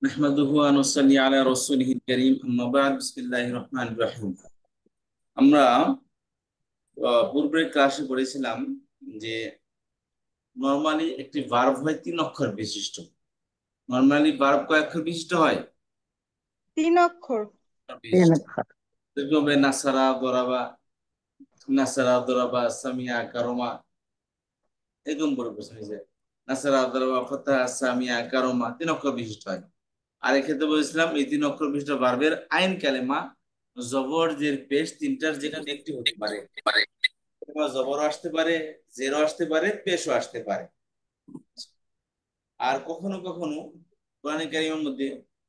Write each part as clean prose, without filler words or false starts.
নাহমাদুহু ওয়া নুসাল্লি আলা রাসূলিহিল কারীম আম্মা বা'দ বিসমিল্লাহির রহমানির রহিম। আমরা পূর্বের ক্লাসে পড়েছিলাম যে নরমালি একটি ভার্ব হয় 3 অক্ষর বিশিষ্ট। নরমালি ভার্ব কয় অক্ষর বিশিষ্ট হয়? 3 অক্ষর। বিশিষ্ট। যেরকম নাসারা, দরাবা, নাসারা, দরাবা, সামিয়া, কারমা, এরকম করে প্রশ্ন হয়েছে। নাসারা, দরাবা, ফাতাহা, সামিয়া, কারমা 3 অক্ষর বিশিষ্ট হয়। আর এক্ষেত্রে বলেছিলাম এই 3 অক্ষর বিশিষ্ট ভার্বের আইন কালেমা জবর জের পেশ তিনটার যে কোনো একটি হতে পারে। জবরও আসতে পারে, জেরও আসতে পারে, পেশও আসতে পারে। আর কখনো কখনো কোরআন কারীমের মধ্যে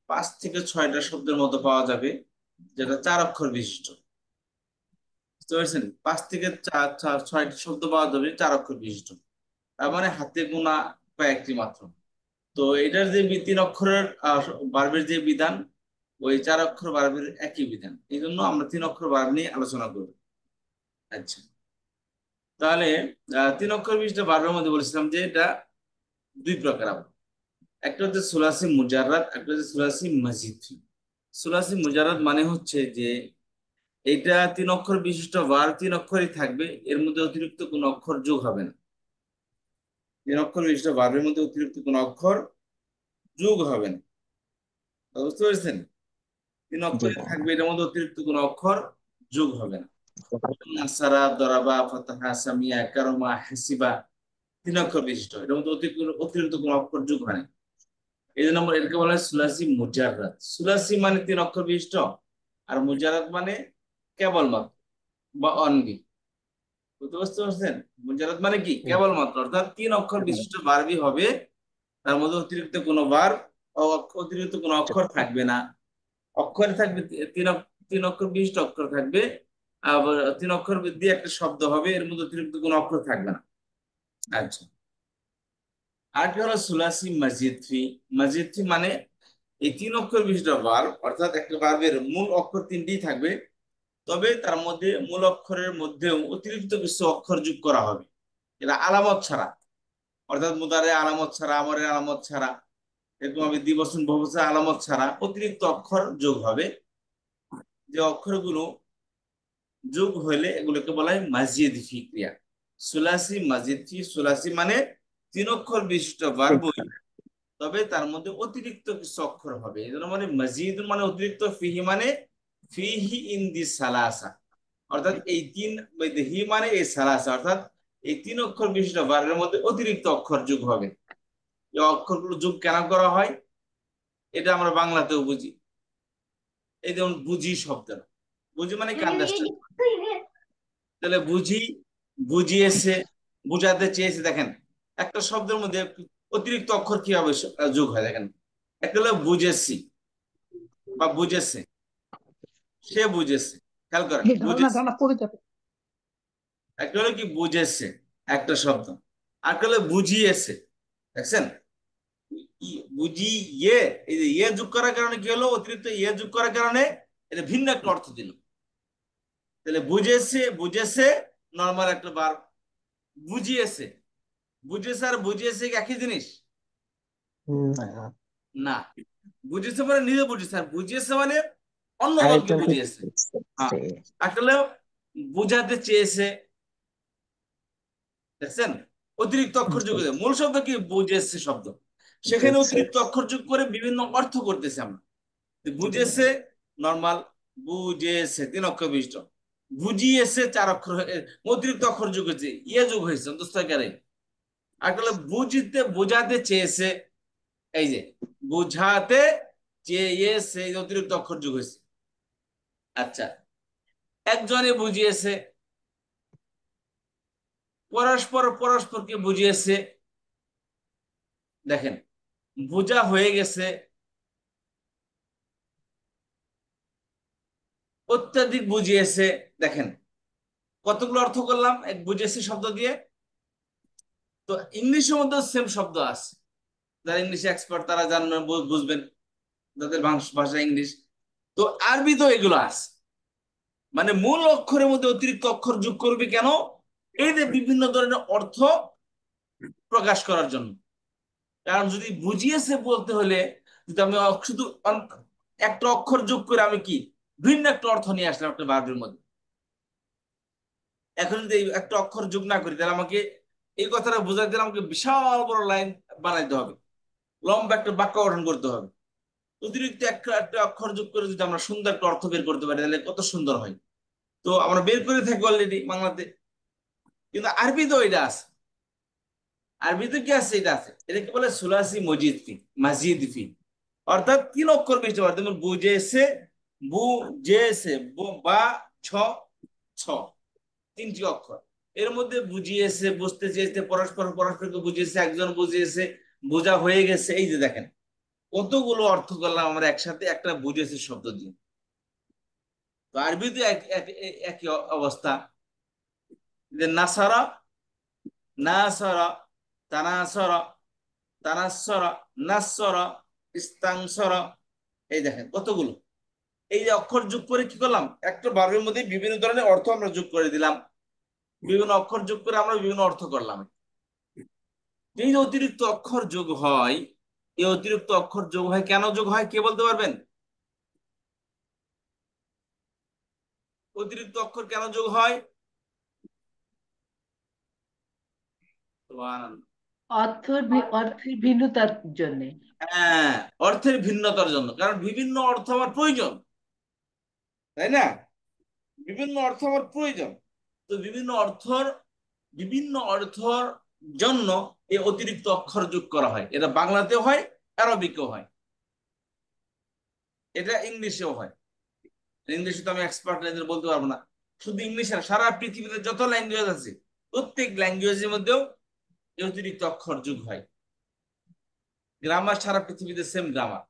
5 থেকে 6টা শব্দের মতো পাওয়া যাবে যেটা 4 অক্ষর বিশিষ্ট। বুঝতে পারছেন? 5 থেকে 6টি শব্দ পাওয়া যাবে 4 অক্ষর বিশিষ্ট। তার মানে হাতে গোনা কয়েকটি মাত্র। তো এটার যে 3 অক্ষরের ভার্বের যে বিধান, ওই 4 অক্ষর ভার্বের একই বিধান। এই জন্য আমরা 3 অক্ষর ভার্ব নিয়ে আলোচনা করব। আচ্ছা, তাহলে 3 অক্ষর বিশিষ্ট ভার্বের মধ্যে বলেছিলাম যে এটা 2 প্রকার। একটা হচ্ছে সুলাসি মুজাররাদ, একটা হচ্ছে সুলাসি মাজিদি। সুলাসি মুজাররাদ মানে হচ্ছে যে এটা 3 অক্ষর বিশিষ্ট ভার্ব 3 অক্ষরই থাকবে, এর মধ্যে অতিরিক্ত কোনো অক্ষর যোগ হবে না। 3 অক্ষর বিশিষ্ট ভার্বের মধ্যে অতিরিক্ত কোনো অক্ষর যোগ হবে না। বুঝতে পেরেছেন? তিন জি অক্ষরই থাকবে, এটার মধ্যে অতিরিক্ত কোনো অক্ষর যোগ হবে না। নাসারা, দরাবা, ফাতাহা, সামিয়া, কারমা, হাসিবা 3 অক্ষর বিশিষ্ট, এটার মধ্যে অতিরিক্ত কোনো অক্ষর যোগ হয় না। এই জন্য আমরা এটাকে বলা হয় সুলাসি মুজাররাদ। সুলাসি মানে 3 অক্ষর বিশিষ্ট, আর মুজাররাদ মানে কেবলমাত্র বা অনলি। বুঝতে পারছেন? মুজাররাদ মানে কি? কেবলমাত্র, অর্থাৎ 3 অক্ষর বিশিষ্ট ভার্বই হবে, তার মধ্যে অতিরিক্ত কোনো ভার্ব অতিরিক্ত কোনো অক্ষর থাকবে না। অক্ষর থাকবে 3 অক্ষর বিশিষ্ট অক্ষর থাকবে, আবার 3 অক্ষর দিয়ে একটা শব্দ হবে, এর মধ্যে অতিরিক্ত কোনো অক্ষর থাকবে না। আচ্ছা, আরেকটা হলো সুলাসি মাজিদফি। মাজিদফি মানে এই 3 অক্ষর বিশিষ্ট ভার্ব, অর্থাৎ একটা ভার্বের মূল অক্ষর 3টি থাকবে, তবে তার মধ্যে মূল অক্ষরের মধ্যেও অতিরিক্ত কিছু অক্ষর যোগ করা হবে। এটা আলামত ছাড়া, অর্থাৎ মুদারে আলামত ছাড়া, আমরের আলামত ছাড়া, এরকম হবে দ্বিবচন বহুবচন আলামত ছাড়া অতিরিক্ত অক্ষর যোগ হবে। যে অক্ষরগুলো যোগ হইলে এগুলোকে বলা হয় মাজিদ ফি ক্রিয়া। সুলাসি মাজিদ ফি, সুলাসি মানে 3 অক্ষর বিশিষ্ট ভার্ব, তবে তার মধ্যে অতিরিক্ত কিছু অক্ষর হবে। এই জন্য মানে মাজিদ মানে অতিরিক্ত, ফিহি মানে ফিহি ইন দি সালাসা, অর্থাৎ এই তিন, হি মানে এই সালাসা, অর্থাৎ এই 3 অক্ষর বিশিষ্ট ভার্বের মধ্যে অতিরিক্ত অক্ষর যোগ হবে। এই অক্ষরগুলো যোগ কেন করা হয় এটা আমরা বাংলাতেও বুঝি। এই যেমন বুঝি শব্দটা, বুঝি মানে কি আন্ডারস্ট্যান্ড। তাহলে বুঝি, বুঝিয়েছে, বুঝাতে চেয়েছে। দেখেন একটা শব্দের মধ্যে অতিরিক্ত অক্ষর কিভাবে যোগ হয় দেখেন। একটা হলো বুঝেছি বা বুঝেছে, সে বুঝেছে। খেয়াল করেন, বুঝেছে। একটা হলো কি বুঝেছে একটা শব্দ, আর একটা হলো বুঝিয়েছে। দেখছেন? বুঝিয়ে, এই যে ইয়ে যোগ করার কারণে কি হলো, অতিরিক্ত ইয়ে যোগ করার কারণে এটা ভিন্ন একটা অর্থ দিল। তাহলে বুঝেছে, বুঝেছে নর্মাল একটা ভার্ব। বুঝিয়েছে, বুঝেছে আর বুঝিয়েছে কি একই জিনিস? না। বুঝেছে মানে নিজে বুঝেছে, আর বুঝিয়েছে মানে অন্য কাউকে বুঝিয়েছে। হ্যাঁ, আসলে বুঝাতে চেয়েছে। দেখছেন? অতিরিক্ত অক্ষর যোগ করে, মূল শব্দ কি বুঝেছে শব্দ, সেখানে অতিরিক্ত অক্ষর যোগ করে বিভিন্ন অর্থ করতেছে আমরা। বুঝেছে নর্মাল, বুঝেছে 3 অক্ষর বিশিষ্ট, বুঝিয়েছে 4 অক্ষর, অতিরিক্ত অক্ষর যোগ হয়েছে, ইয়ে যোগ হয়েছে দোস্তকারে। আসলে বুঝতে বোঝাতে চেয়েছে, এই যে বুঝাতে চেয়েছে, অতিরিক্ত অক্ষর যোগ হয়েছে। আচ্ছা, একজনে বুঝিয়েছে, পরস্পর পরস্পরকে বুঝিয়েছে। দেখেন, বোঝা হয়ে গেছে, অত্যাধিক বুঝিয়েছে। দেখেন কতগুলো অর্থ করলাম এক বুঝিয়েছে শব্দ দিয়ে। তো ইংলিশের মধ্যে সেম শব্দ আছে, যারা ইংলিশে এক্সপার্ট তারা জানবেন, বুঝবেন, যাদের ভাষা ইংলিশ। তো আরবি তো এগুলো আছে, মানে মূল অক্ষরের মধ্যে অতিরিক্ত অক্ষর যোগ করবে কেন? এই যে বিভিন্ন ধরনের অর্থ প্রকাশ করার জন্য। কারণ যদি বুঝিয়েছে বলতে হলে কিন্তু আমি শুধু একটা অক্ষর যোগ করে আমি কি ভিন্ন একটা অর্থ নিয়ে আসলাম একটা ভার্বের মধ্যে। এখন যদি এই একটা অক্ষর যোগ না করি তাহলে আমাকে এই কথাটা বোঝাতে গেলে আমাকে বিশাল বড় লাইন বানাইতে হবে, লম্বা একটা বাক্য গঠন করতে হবে। অতিরিক্ত একটা একটা অক্ষর যোগ করে যদি আমরা সুন্দর একটা অর্থ বের করতে পারি তাহলে কত সুন্দর হয়। তো আমরা বের করে থাকি অলরেডি বাংলাতে, কিন্তু আরবিতেও এটা আছে। আরবিতে কি আছে? এটা আছে, এটাকে বলে সুলাসি মজিদ ফি, মাজিদ ফি। অর্থাৎ তিন অক্ষর বিশিষ্ট ওয়ার্ড, যেমন বুঝেছে, বুঝেছে, বা, ছ, ছ, তিনটি অক্ষর। এর মধ্যে বুঝিয়েছে, বুঝতে চেয়েছে, পরস্পর পরস্পরকে বুঝিয়েছে, একজন বুঝিয়েছে, বোঝা হয়ে গেছে। এই যে দেখেন কতগুলো অর্থ করলাম আমরা একসাথে একটা বুঝেছে শব্দ দিয়ে। তো আরবিতে একই অবস্থা, যে নাসারা, নাসারা, তানাসরা, তানাসরা, নাসরা, ইস্তানসরা। এই দেখেন কতগুলো। এই যে অক্ষর যোগ করে কি করলাম, একটা ভার্বের মধ্যে বিভিন্ন ধরনের অর্থ আমরা যোগ করে দিলাম, বিভিন্ন অক্ষর যোগ করে আমরা বিভিন্ন অর্থ করলাম। এই যে অতিরিক্ত অক্ষর যোগ হয়, এই অতিরিক্ত অক্ষর যোগ হয় কেন যোগ হয় কে বলতে পারবেন? অতিরিক্ত অক্ষর কেন যোগ হয়? সুবহানাল্লাহ। অর্থের ভিন্নতার জন্য। হ্যাঁ, অর্থের ভিন্নতার জন্য, কারণ বিভিন্ন অর্থ আমার প্রয়োজন, তাই না? বিভিন্ন অর্থ আমার প্রয়োজন। তো বিভিন্ন অর্থর জন্য এই অতিরিক্ত অক্ষর যোগ করা হয়। এটা বাংলাতেও হয়, আরবিকেও হয়, এটা ইংলিশেও হয়। ইংলিশে তো আমি এক্সপার্ট ল্যাঙ্গুয়েজ বলতে পারবো না, শুধু ইংলিশ না, সারা পৃথিবীতে যত ল্যাঙ্গুয়েজ আছে প্রত্যেক ল্যাঙ্গুয়েজের মধ্যেও এই অতিরিক্ত অক্ষর যোগ হয়। গ্রামার সারা পৃথিবীতে সেম গ্রামার।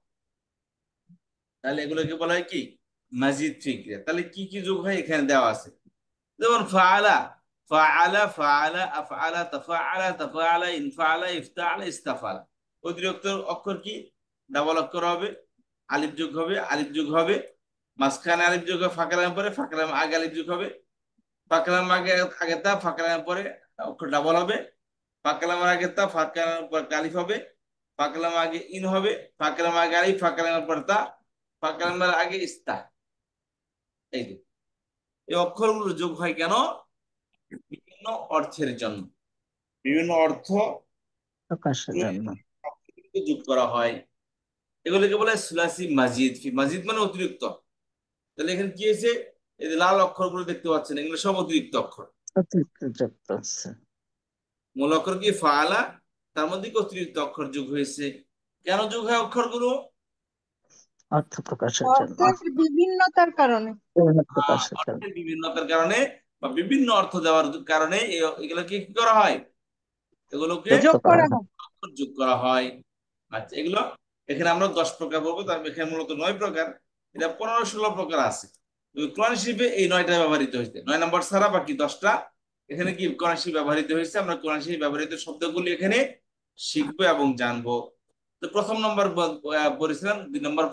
তাহলে এগুলোকে বলা হয় কি, মাজিদ ফি ক্রিয়া। তাহলে কি কি যোগ হয় এখানে দেওয়া আছে, যেমন ফাআলা, ফাআলা, ফাআলা, আফআলা, তাফআলা, তাফআলা, ইনফআলা, ইফতাআলা, ইস্তাফআলা। অতিরিক্ত অক্ষর কি, ডাবল অক্ষর হবে, আলিফ যোগ হবে, আলিফ যোগ হবে, মাঝখানে আলিফ যোগ হবে, ফাঁকা পরে, ফাঁকা আগে আলিফ যোগ হবে, ফাঁকা আগে আগে তা, ফাঁকা পরে অক্ষর ডাবল হবে, ফাঁকা আগে তা, ফাঁকা পরে আলিফ হবে, ফাঁকা আগে ইন হবে, ফাঁকা আগে আলিফ, ফাঁকা পরে তা, ফাঁকা আগে ইস্তা। এই যে এই অক্ষরগুলো যোগ হয় কেন? বিভিন্ন অর্থের জন্য, বিভিন্ন অর্থ প্রকাশের জন্য। যোগ করা হয়। এগুলোকে বলে সুলাসি মাজিদ ফি। মাজিদ মানে অতিরিক্ত। তাহলে এখানে কি হয়েছে, এই যে লাল অক্ষরগুলো দেখতে পাচ্ছেন এগুলো সব অতিরিক্ত অক্ষর। অতিরিক্ত যুক্ত আছে। মূল অক্ষর কি ফাআলা, তার মধ্যে কি অতিরিক্ত অক্ষর যোগ হয়েছে। কেন যোগ হয় অক্ষরগুলো? অর্থ প্রকাশের জন্য। অর্থের বিভিন্নতার কারণে। প্রকাশের জন্য। অর্থের বিভিন্নতার কারণে বা বিভিন্ন অর্থ দেওয়ার কারণে এগুলোকে কি করা হয়, এগুলোকে যুক্ত যোগ করা করা হয়। হয়। অক্ষর যোগ করা হয়। আচ্ছা, এগুলো এখানে আমরা 10 প্রকার বলবো, তার এখানে মূলত 9 প্রকার। এটা 15-16 প্রকার আছে। কোরআন শরীফে এই 9টা ব্যবহৃত হয়েছে, 9 নম্বর ছাড়া বাকি 10টা এখানে কি কোরআন শরীফ ব্যবহৃত হয়েছে। আমরা কোরআন শরীফ ব্যবহৃত শব্দগুলি এখানে শিখবো এবং জানবো। তো প্রথম নম্বর বলেছিলাম, 2 নম্বর।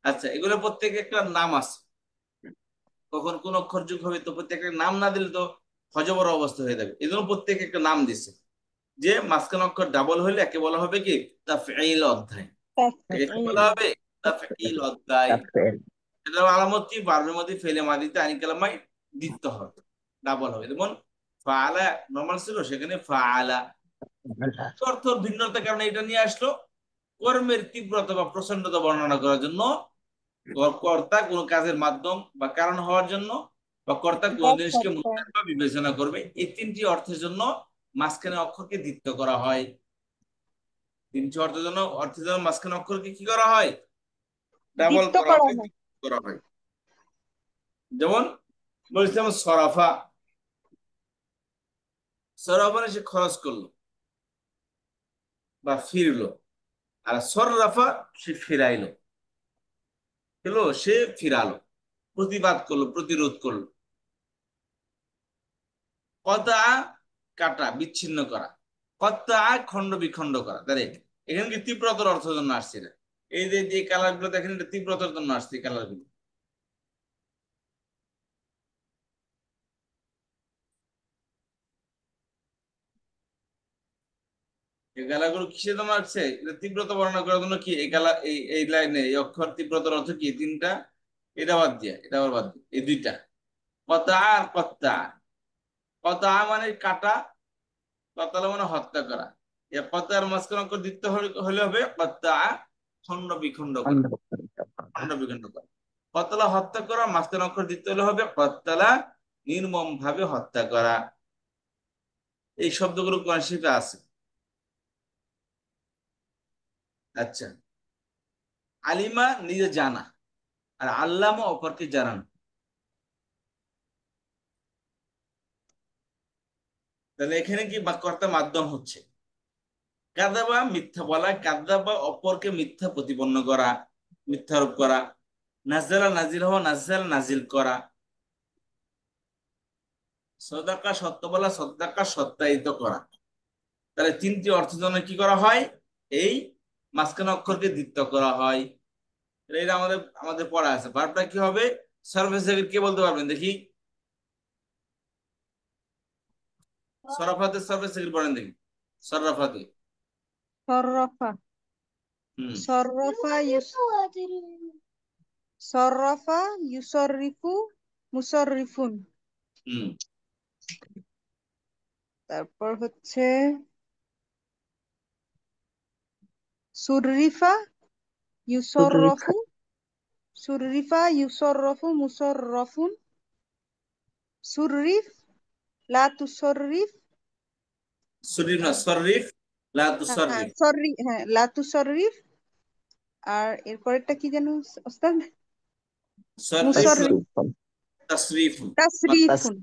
আচ্ছা, এগুলো প্রত্যেকে একটা নাম আছে। কখন কোন অক্ষর যোগ হবে তো প্রত্যেকটা নাম না দিলে তো হযবর অবস্থা হয়ে যাবে, এই জন্য প্রত্যেকে একটা নাম দিছে। যে মাঝখান অক্ষর ডাবল হলে একে বলা হবে কি তাফঈল অধ্যায়। একে কি তাফঈল। বলা হবে? তাফঈল অধ্যায়। তাফসীর। এটার আলামত কি, বারবের মধ্যে ফেলে মাদিতে আইন কালামায় দিতে হবে, ডাবল হবে। যেমন ফাআলা নরমাল ছিল, সেখানে ফাআলা। অর্থ ভিন্নতার কারণে এটা নিয়ে আসলো কর্মের তীব্রতা বা প্রচন্ডতা বর্ণনা করার জন্য। কর্তা কোন কাজের মাধ্যম বা কারণ হওয়ার জন্য, বা কর্তা কোন জিনিসকে ব্যাখ্যার্থে। মূল্যায়ন বা বিবেচনা করবে, এই 3টি অর্থের জন্য মাঝখানে অক্ষরকে দ্বিত্ব করা হয়। 3টি অর্থের জন্য মাঝখানে অক্ষরকে কি করা হয়, ডাবল দ্বিত্ব করা করা হয়, হয়। দ্বিত্ব করা হয়। যেমন বলছিলাম সরাফা, সরাফা মানে সে খরচ করলো বা ফিরলো। আর সররাফা সে ফিরাইলো, হলো সে ফিরালো, প্রতিবাদ করলো, প্রতিরোধ করলো। কতা, কাটা, বিচ্ছিন্ন করা। কত্তা, খণ্ড বিখণ্ড করা। তাহলে এখানে কি তীব্রতার অর্থের জন্য আসছে না? এই যে যে কালার গুলো দেখেন, এটা তীব্রতার জন্য আসছে কালার গুলো। এই গালাগুলো কিসের জন্য আসছে? এটা তীব্রতা বর্ণনা করার জন্য কি এই গালা এই লাইনে এই অক্ষর তীব্রতার অর্থ কি? তিনটা, এটা বাদ দিয়া, এটা আবার বাদ দিয়া, এই দুইটা কতা আর কত্তা। কতা মানে কাটা, কতালা মানে হত্যা করা। এ কতার মাঝখানে অক্ষর দিতে হলে হবে কত্তা, খণ্ড বিখণ্ড করা, খণ্ড বিখণ্ড করা। কতলা হত্যা করা, মাঝখানে অক্ষর দিতে হলে হবে কত্তালা, নির্মম ভাবে হত্যা করা। এই শব্দগুলো কোরআন শরীফে আছে। আচ্ছা, আলিমা নিজে জানা, আর আল্লামা অপরকে জানান। তাহলে এখানে কি কর্তা মাধ্যম হচ্ছে কাযাবা, মিথ্যা বলা, কাযাবা অপরকে মিথ্যা প্রতিপন্ন করা, মিথ্যারোপ করা। নাজ্জালা নাজিল হওয়া, নাজ্জাল নাজিল করা। সদাকা সত্য বলা, সদাকা সত্যায়িত করা। তাহলে তিনটি অর্থের জন্য কি করা হয়? এই মাঝখানে অক্ষরকে দ্বিত্ব করা হয়। এটা আমাদের আমাদের পড়া আছে। ভার্বটা কি হবে? সারফেস কে বলতে পারবেন দেখি? সরাফাতে সারফেস পড়েন দেখি। সরাফাতে। সররফা হুম সররফা সররফা ইউসররিফু মুসররিফুন। হুম তারপর হচ্ছে সুররিফা ইউসররফু, সুররিফা ইউসররফু মুসররফুন। সুররিফ লা তুসররিফ। শরীফ না সররিফ, লা হ্যাঁ তুসররিফ। সররি, হ্যাঁ লা তুসররিফ। আর এরপরেরটা কি যেন ওস্তাদ? সররিফ মুসররিফ তাসরিফুন। তাসরিফুন।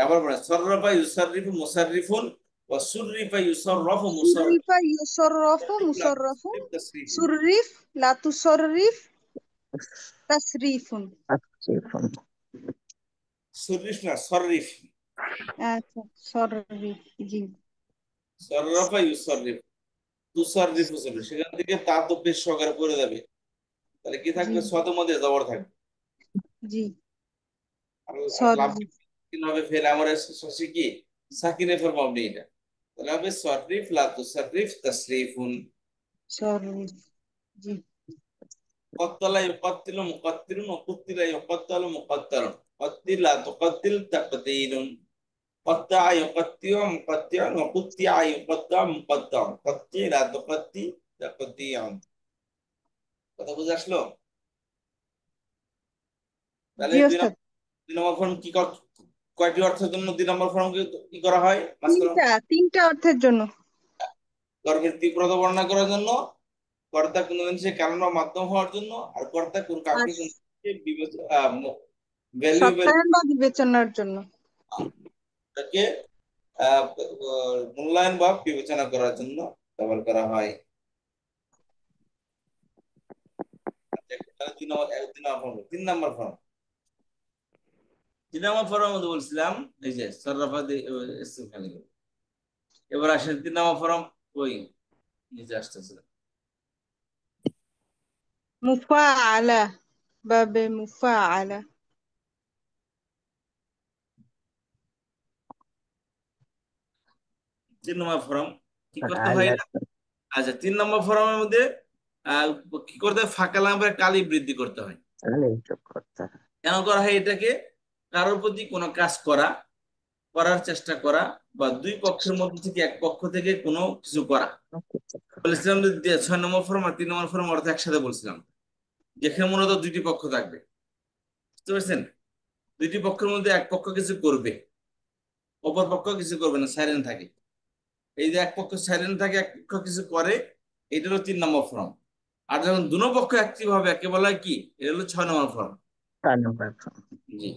আবার পড়েন সররাফা ইউসাররিফু মুসাররিফুন ওয়া সুররিফা ইউসাররাফু মুসাররিফুন। সুররিফা ইউসররফু মুসররফুন। তাসরিফুন। সুররিফ লা তুসররিফ তাসরিফুন। সুররিফ না সররিফ। আচ্ছা সররিফ, জি। সররাফা ইউসাররিফ, তুসাররিফু সররিফ, সেখান থেকে তা তো বেশ সহকারে পড়ে যাবে। তাহলে কি জি থাকবে? সদের মধ্যে জবর থাকবে। জি আর সদ, লাভ কিন হবে ফেল আমরে শশী কি সাকিনে ফর মাবনি এটা। তাহলে হবে সররিফ লা তুসাররিফ তাসরিফুন। সররিফ, জি। قتل يقتل مقتل وقتل يقتل مقتل قتل لا تقتل تقتيل قطع يقطع مقطع وقطع يقطع مقطع قطع لا تقطع تقطيع। কথা বুঝে আসলো? তাহলে জি দুই ওস্তাদ। নম্বর, দুই নম্বর ফর্ম কি কয়টি অর্থের জন্য দুই নম্বর ফর্ম কি করা হয়? মাঝখানে তিনটা অর্থের জন্য। কর্মের তীব্রতা বর্ণনা করার জন্য, কর্তা কোনো জিনিসের কারণ বা মাধ্যম হওয়ার জন্য, আর কর্তা কোন আর কাউকে কোন ভ্যালুয়েবল সত্যায়ন বা বিবেচনার জন্য। তাকে আহ, মূল্যায়ন বা বিবেচনা করার জন্য ব্যবহার করা হয়। তাহলে তিন নম্বর ফর্ম। তিন নম্বর ফর্মের মধ্যে বলছিলাম এই যে সররাফা ইস্তেফালি। এবার আসেন তিন নম্বর ফর্ম। ওই নিচে আসতেছে মুফাআলা, বাবে মুফাআলা। 3 নম্বর ফর্ম। কি করতে হয় এটা? আচ্ছা, 3 নম্বর ফর্মের মধ্যে আহ, কি করতে হয়? ফাঁকা লাম্বের কালি বৃদ্ধি করতে হয়। কেন করা হয় এটাকে? কারোর প্রতি কোনো কাজ করা, করার চেষ্টা করা, বা দুই পক্ষের মধ্যে থেকে এক পক্ষ থেকে কোনো কিছু করা। বলেছিলাম যে 6 নম্বর ফর্ম আর 3 নম্বর ফর্ম অর্থ একসাথে বলছিলাম, যেখানে মূলত দুইটি পক্ষ থাকবে। বুঝতে পারছেন? দুইটি পক্ষের মধ্যে এক পক্ষ কিছু করবে, অপর পক্ষ কিছু করবে না, সাইলেন্ট থাকে। এই যে এক পক্ষ সাইলেন্ট থাকে, এক পক্ষ কিছু করে, এটা হলো 3 নম্বর ফর্ম। আর যখন দুনো পক্ষ অ্যাক্টিভ হবে, একে বলা হয় কি? এটা হলো 6 নম্বর ফর্ম। জি,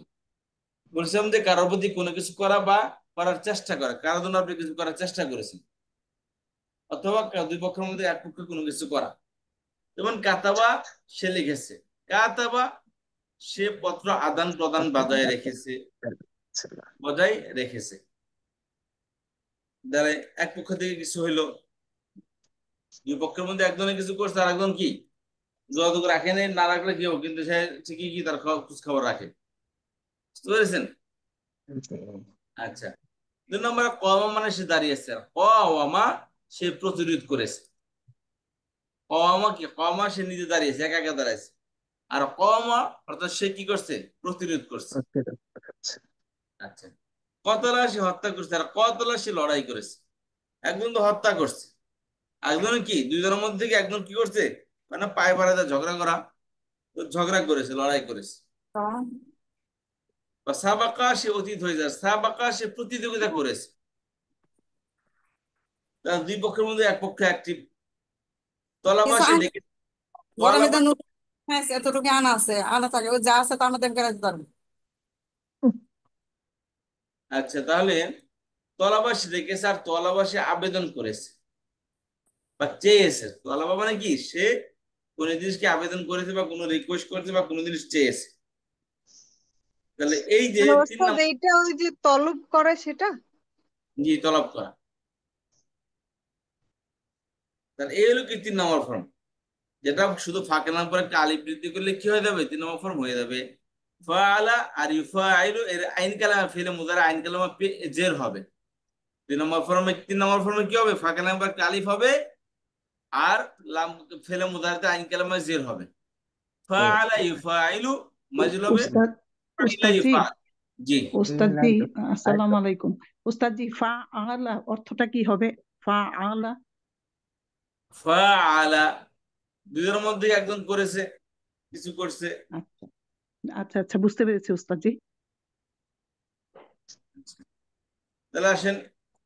বলছিলাম যে কারোর প্রতি কোনো কিছু করা বা করার চেষ্টা করা, কারোর জন্য আপনি কিছু করার চেষ্টা করেছেন, অথবা দুই পক্ষের মধ্যে এক পক্ষ কোনো কিছু করা। যেমন কাতাবা, সে লিখেছে। কাতাবা, সে পত্র আদান প্রদান বজায় রেখেছে, বজায় রেখেছে। দ্বারা এক পক্ষ থেকে কিছু হইলো, দুই পক্ষের মধ্যে একজনে কিছু করছে, আর একজন কি যোগাযোগ রাখে নাই, না রাখলে কি হবে, কিন্তু সে ঠিকই কি তার খোঁজ খবর রাখে। বুঝতে পেরেছেন? আচ্ছা, 2 নম্বরে কওয়ামা মানে সে দাঁড়িয়েছে। কওয়ামা সে প্রতিরোধ করেছে। কওয়ামা কি, কওয়ামা সে নিজে দাঁড়িয়েছে, একা একা দাঁড়াইছে। আর কওয়ামা অর্থাৎ সে কি করছে, প্রতিরোধ করছে। প্রতিরোধ করেছে। আচ্ছা, কতলা সে হত্যা করছে, আর কতলা সে লড়াই করেছে। একজন তো হত্যা করছে, একজন কি, দুইজনের মধ্যে কি একজন কি করছে, মানে পায়ে পাড়াতে ঝগড়া করা, তো ঝগড়া করেছে, লড়াই করেছে। বা সাবাকা সে অতীত হয়ে যায়, সাবাকা সে প্রতিযোগিতা করেছে। তার দুই পক্ষের মধ্যে এক পক্ষে অ্যাক্টিভ। তলাবা সে ডেকে, গরমে তলাবা, তো নতুন হয়েছে, এতটুকু আনা আছে, আনা থাকে, ও যা আছে তার মধ্যে করে দিতে পারবে। আচ্ছা তাহলে তলাবা সে ডেকেছে, আর তলাবা সে আবেদন করেছে বা চেয়েছে। তলাবা মানে কি, সে কোন জিনিসকে আবেদন করেছে বা কোনো রিকোয়েস্ট করেছে বা কোনো জিনিস চেয়েছে। তাহলে এই যে মানে তিন ওস্তাদ নম্বর, এইটা ওই যে তলব করে সেটা? জি তলব করা, তাহলে এই হলো কি 3 নম্বর ফর্ম, যেটা শুধু ফাঁকে নাম পরে একটা আলিফ বৃদ্ধি করলে কি হয়ে যাবে, 3 নম্বর ফর্ম হয়ে যাবে। ফাআলা আর ইউফাইলু এর আইন কালামা ফেলে মুদারা আইন কালামা জের হবে। 3 নম্বর ফর্মে কি হবে, ফাঁকে নাম পরে একটা আলিফ হবে, আর লাম ফেলে মুদারাতে আইন কালামা জের হবে। ফাআলা ইউফাইলু মাজল হবে উস্তাদ ফাইলা উস্তাদ জি ইউফাল। জি, উস্তাদ জি আসসালামু আলাইকুম। উস্তাদ জি ফা আলা অর্থটা কি হবে? ফা আলা ফাআলা দুইজনের মধ্যে একজন করেছে, কিছু করছে। আচ্ছা আচ্ছা আচ্ছা বুঝতে পেরেছি উস্তাদ জি। তাহলে আসেন,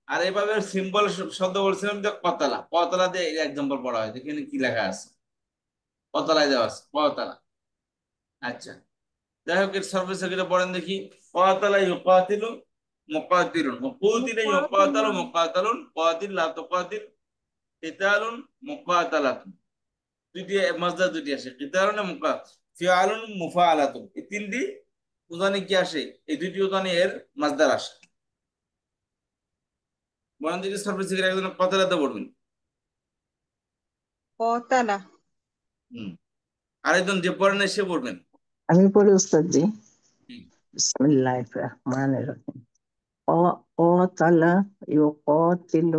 আর এইভাবে সিম্বল শব্দ বলছিলাম যে কতলা, কতলা দিয়ে এক্সাম্পল পড়া হয়, এখানে কি লেখা আছে, কতলায় দেওয়া আছে, কতলা। আচ্ছা, যাই হোক এর সার্ভিস এটা পড়েন দেখি। কতলা ইউকাতিলু মুকাতিলুন, মুকুতিলা ইউকাতালু মুকাতালুন, কাতিল লা তুকাতিল, কিতালুন মুকাতালাতুন। দুইটি মাসদার দুইটি আসে, কিতালুন ফিআলুন মুফাআলাতুন, এই তিনটি উদাহরণে কি আসে, এই দুইটি উদাহরণে এর মাসদার আসে। বলেন দেখি সার্ভিস একজন কতলাতে পড়বেন। কতালা। হুম, আরেকজন যে পড়েন সে পড়বেন। আমি পড়ি উস্তাদ জি। হুম, বিসমিল্লাহির রহমানির রহিম। قاتل يقاتل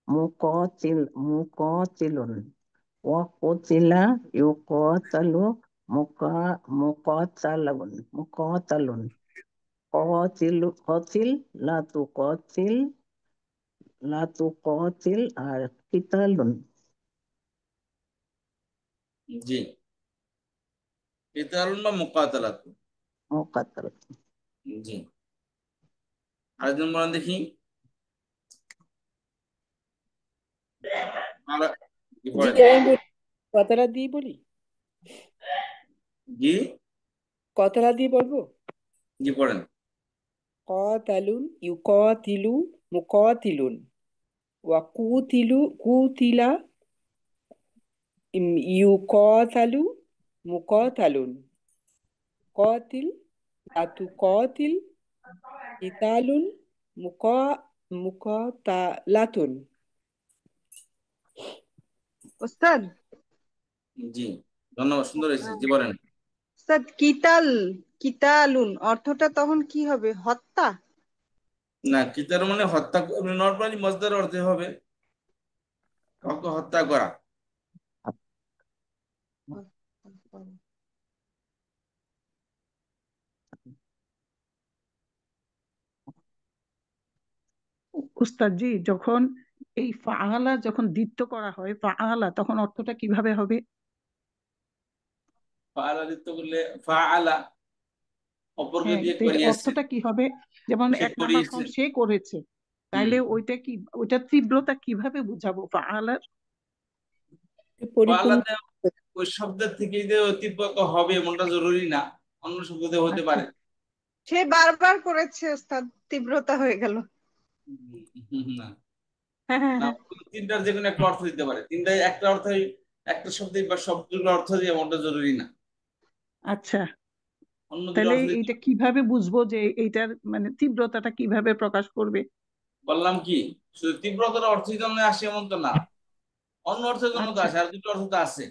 مقاتل وقتل يقاتل مقاتل قاتل لا تقاتل আর قتال জি, কিতালুন বা মুকাতালাতুন। مقاتل। জি, আরেকজন বলেন দেখি। আর কি জি পড়েন, আমি বলি, কতলা দিয়ে বলি, জি, কতলা দিয়ে বলবো। জি পড়েন। قاتلون يقاتل مقاتل وقوتل قوتل يقاتل مقاتل قاتل لا تقاتل قتال مقاتلة। ওস্তাদ জি, ধন্যবাদ, সুন্দর হয়েছে, জি বলেন। ওস্তাদ কিতাল, কিতালুন অর্থটা তখন কি হবে, হত্যা? না, কিতার মানে হত্যা, নর্মালি মজদার অর্থে হবে কাউকে হত্যা করা। উস্তাদ জি যখন এই ফাআলা যখন দ্বিত্ব করা হয় ফাআলা তখন অর্থটা কিভাবে হবে? ফাআলা দিতে করলে ফাআলা, অপরকে হ্যাঁ দিয়ে তো এটা করিয়েছে, অর্থটা কি হবে? যেমন সে 1 নম্বর করিয়েছে। ফর্ম সে করেছে, হুম, তাইলে ওইটা কি, ওইটা তীব্রতা কিভাবে বুঝাবো ফাআলার? পরিপূর্ণ। ফাআলাতে ওই শব্দের থেকে যে অতিবাহিত হবে এমনটা জরুরি না, অন্য শব্দ দিয়ে হতে আচ্ছা পারে। সে বারবার করেছে ওস্তাদ, তীব্রতা হয়ে গেল। না, হ্যাঁ হ্যাঁ না, হ্যাঁ। তিনটার যে কোনো একটা অর্থ দিতে পারে, তিনটাই একটা অর্থ, একটা শব্দে বা শব্দগুলো অর্থ দিয়ে এমনটা জরুরি না, আচ্ছা অন্য দুটো তাহলে অর্থ দিতে এইটা পারে। কিভাবে বুঝবো যে এইটার মানে তীব্রতাটা কিভাবে প্রকাশ করবে? বললাম কি, শুধু তীব্রতার অর্থের জন্য আসে এমন তো না, অন্য অর্থের জন্য তো আচ্ছা আসে, আর দুটো অর্থ তো আছে।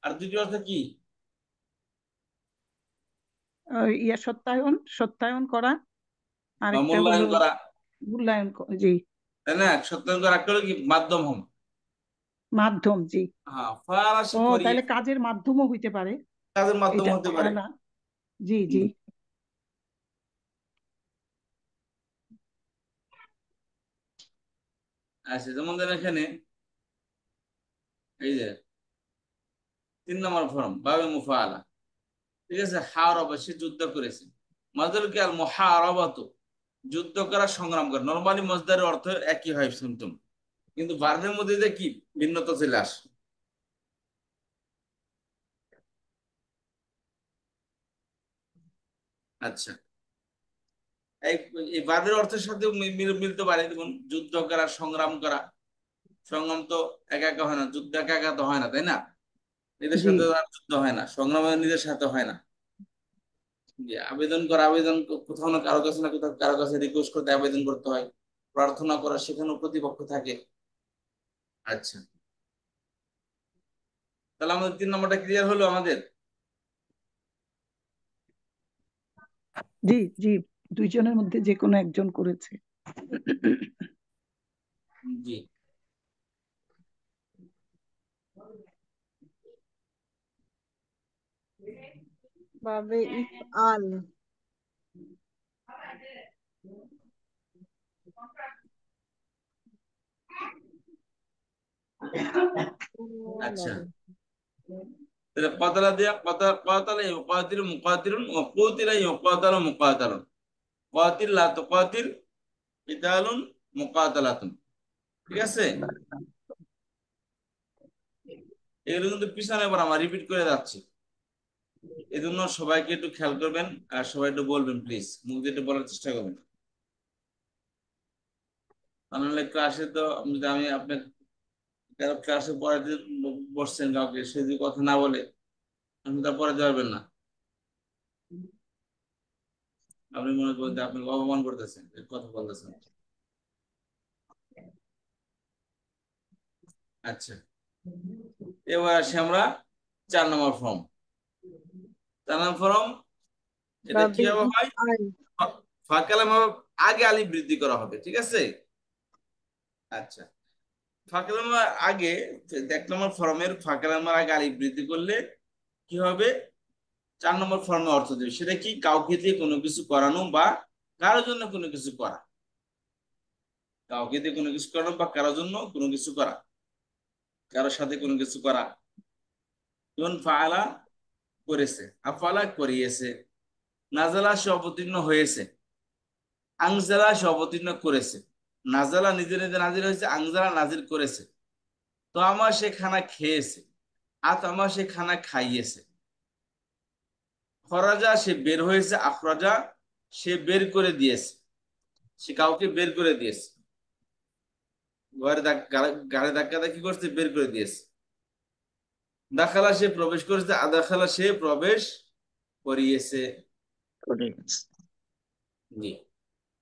আর দুটি অর্থ কি, সত্যায়ন, সত্যায়ন করা, বা আরেকটা হলো মূল্যায়ন করা। মূল্যায়ন জি। তাই না? শতাংশ রাখতে হলে কি মাধ্যম হম। মাধ্যম, জি। হ্যাঁ, ফাআলা সে ও করিয়ে তাহলে কাজের মাধ্যমও হইতে পারে কাজের মাধ্যম এটা হতে পারে। ফাআলা। জি জি। আচ্ছা, যেমন ধরেন এখানে এই যে 3 নম্বর ফর্ম বাবে মুফাআলা, ঠিক আছে, হারাবা সে যুদ্ধ করেছে। মাদুল কি আল মুহারাবাতু, যুদ্ধ করা, সংগ্রাম করা। নরমালি মজদারের অর্থ একই হয় শুনতুম, কিন্তু ভার্বের মধ্যে যে কি ভিন্নতা চলে আসে। আচ্ছা, এই এই ভার্বের অর্থের সাথে মিলতে পারে। যেমন যুদ্ধ করা, সংগ্রাম করা। সংগ্রাম তো একা একা হয় না, যুদ্ধ একা একা তো হয় না, তাই না? নিজের জি সাথে তো আর যুদ্ধ হয় না, সংগ্রাম নিজের সাথে হয় না। যে আবেদন করা, আবেদন কোথাও না কারো কাছে, না কোথাও কারো কাছে রিকোয়েস্ট করতে আবেদন করতে হয়, প্রার্থনা করা, সেখানেও প্রতিপক্ষ থাকে। আচ্ছা, তাহলে আমাদের 3 নম্বরটা ক্লিয়ার হলো আমাদের। জি জি, দুইজনের মধ্যে যে কোনো একজন করেছে। জি, বাবে ইফআল আচ্ছা, তাহলে কতলা দিয়া কতলা ইউকাতিলু মুকাতিলুন ওয়া কুতিলা ইউকাতালু মুকাতালুন। কাতিল লা তুকাতিল, কিতালুন মুকাতালাতুন। ঠিক আছে, এগুলো কিন্তু পিছনে আবার আমার রিপিট করে যাচ্ছি, এই জন্য সবাইকে একটু খেয়াল করবেন আর সবাই একটু বলবেন প্লিজ, মুখ দিয়ে একটু বলার চেষ্টা করবেন। তাহলে ক্লাসে তো আমি আপনার কারো ক্লাসে পড়াতে বসছেন, কাউকে সে যদি কথা না বলে আপনি তার পড়াতে পারবেন না। আপনি মনে করেন যে আপনি অপমান করতেছেন, কথা বলতেছেন। আচ্ছা, এবার আসি আমরা 4 নম্বর ফর্ম। 4 নম্বর ফর্ম, এটা বাবে কিভাবে হয়? ইফআল ফাঁকালাম আগে আলিফ বৃদ্ধি করা হবে, ঠিক আছে। আচ্ছা, ফাঁকালামার আগে 1 নম্বর ফর্মের ফাঁকালামার আগে আলিফ বৃদ্ধি করলে কি হবে? 4 নম্বর ফর্মে অর্থ দেবে। সেটা কি? কাউকে দিয়ে কোনো কিছু করানো বা কারোর জন্য কোনো কিছু করা। কাউকে দিয়ে কোনো কিছু করানো বা কারোর জন্য কোনো কিছু করা, কারোর সাথে কোনো কিছু করা। যেমন ফাআলা করেছে, আফআলা করিয়েছে, নাজালা সে অবতীর্ণ হয়েছে, আংজালা সে অবতীর্ণ করেছে। নাজালা নিজে নিজে নাজির হয়েছে, আংজালা নাজির করেছে। তো আমার সে খানা খেয়েছে, আত আমার সে খানা খাইয়েছে। খরাজা সে বের হয়েছে, আখরাজা সে বের করে দিয়েছে, সে কাউকে বের করে দিয়েছে। গাড়ি ধাক্কা দিয়ে কি করছে? বের করে দিয়েছে। দাখালা সে প্রবেশ করেছে, আদাখালা সে প্রবেশ করিয়েছে। জি,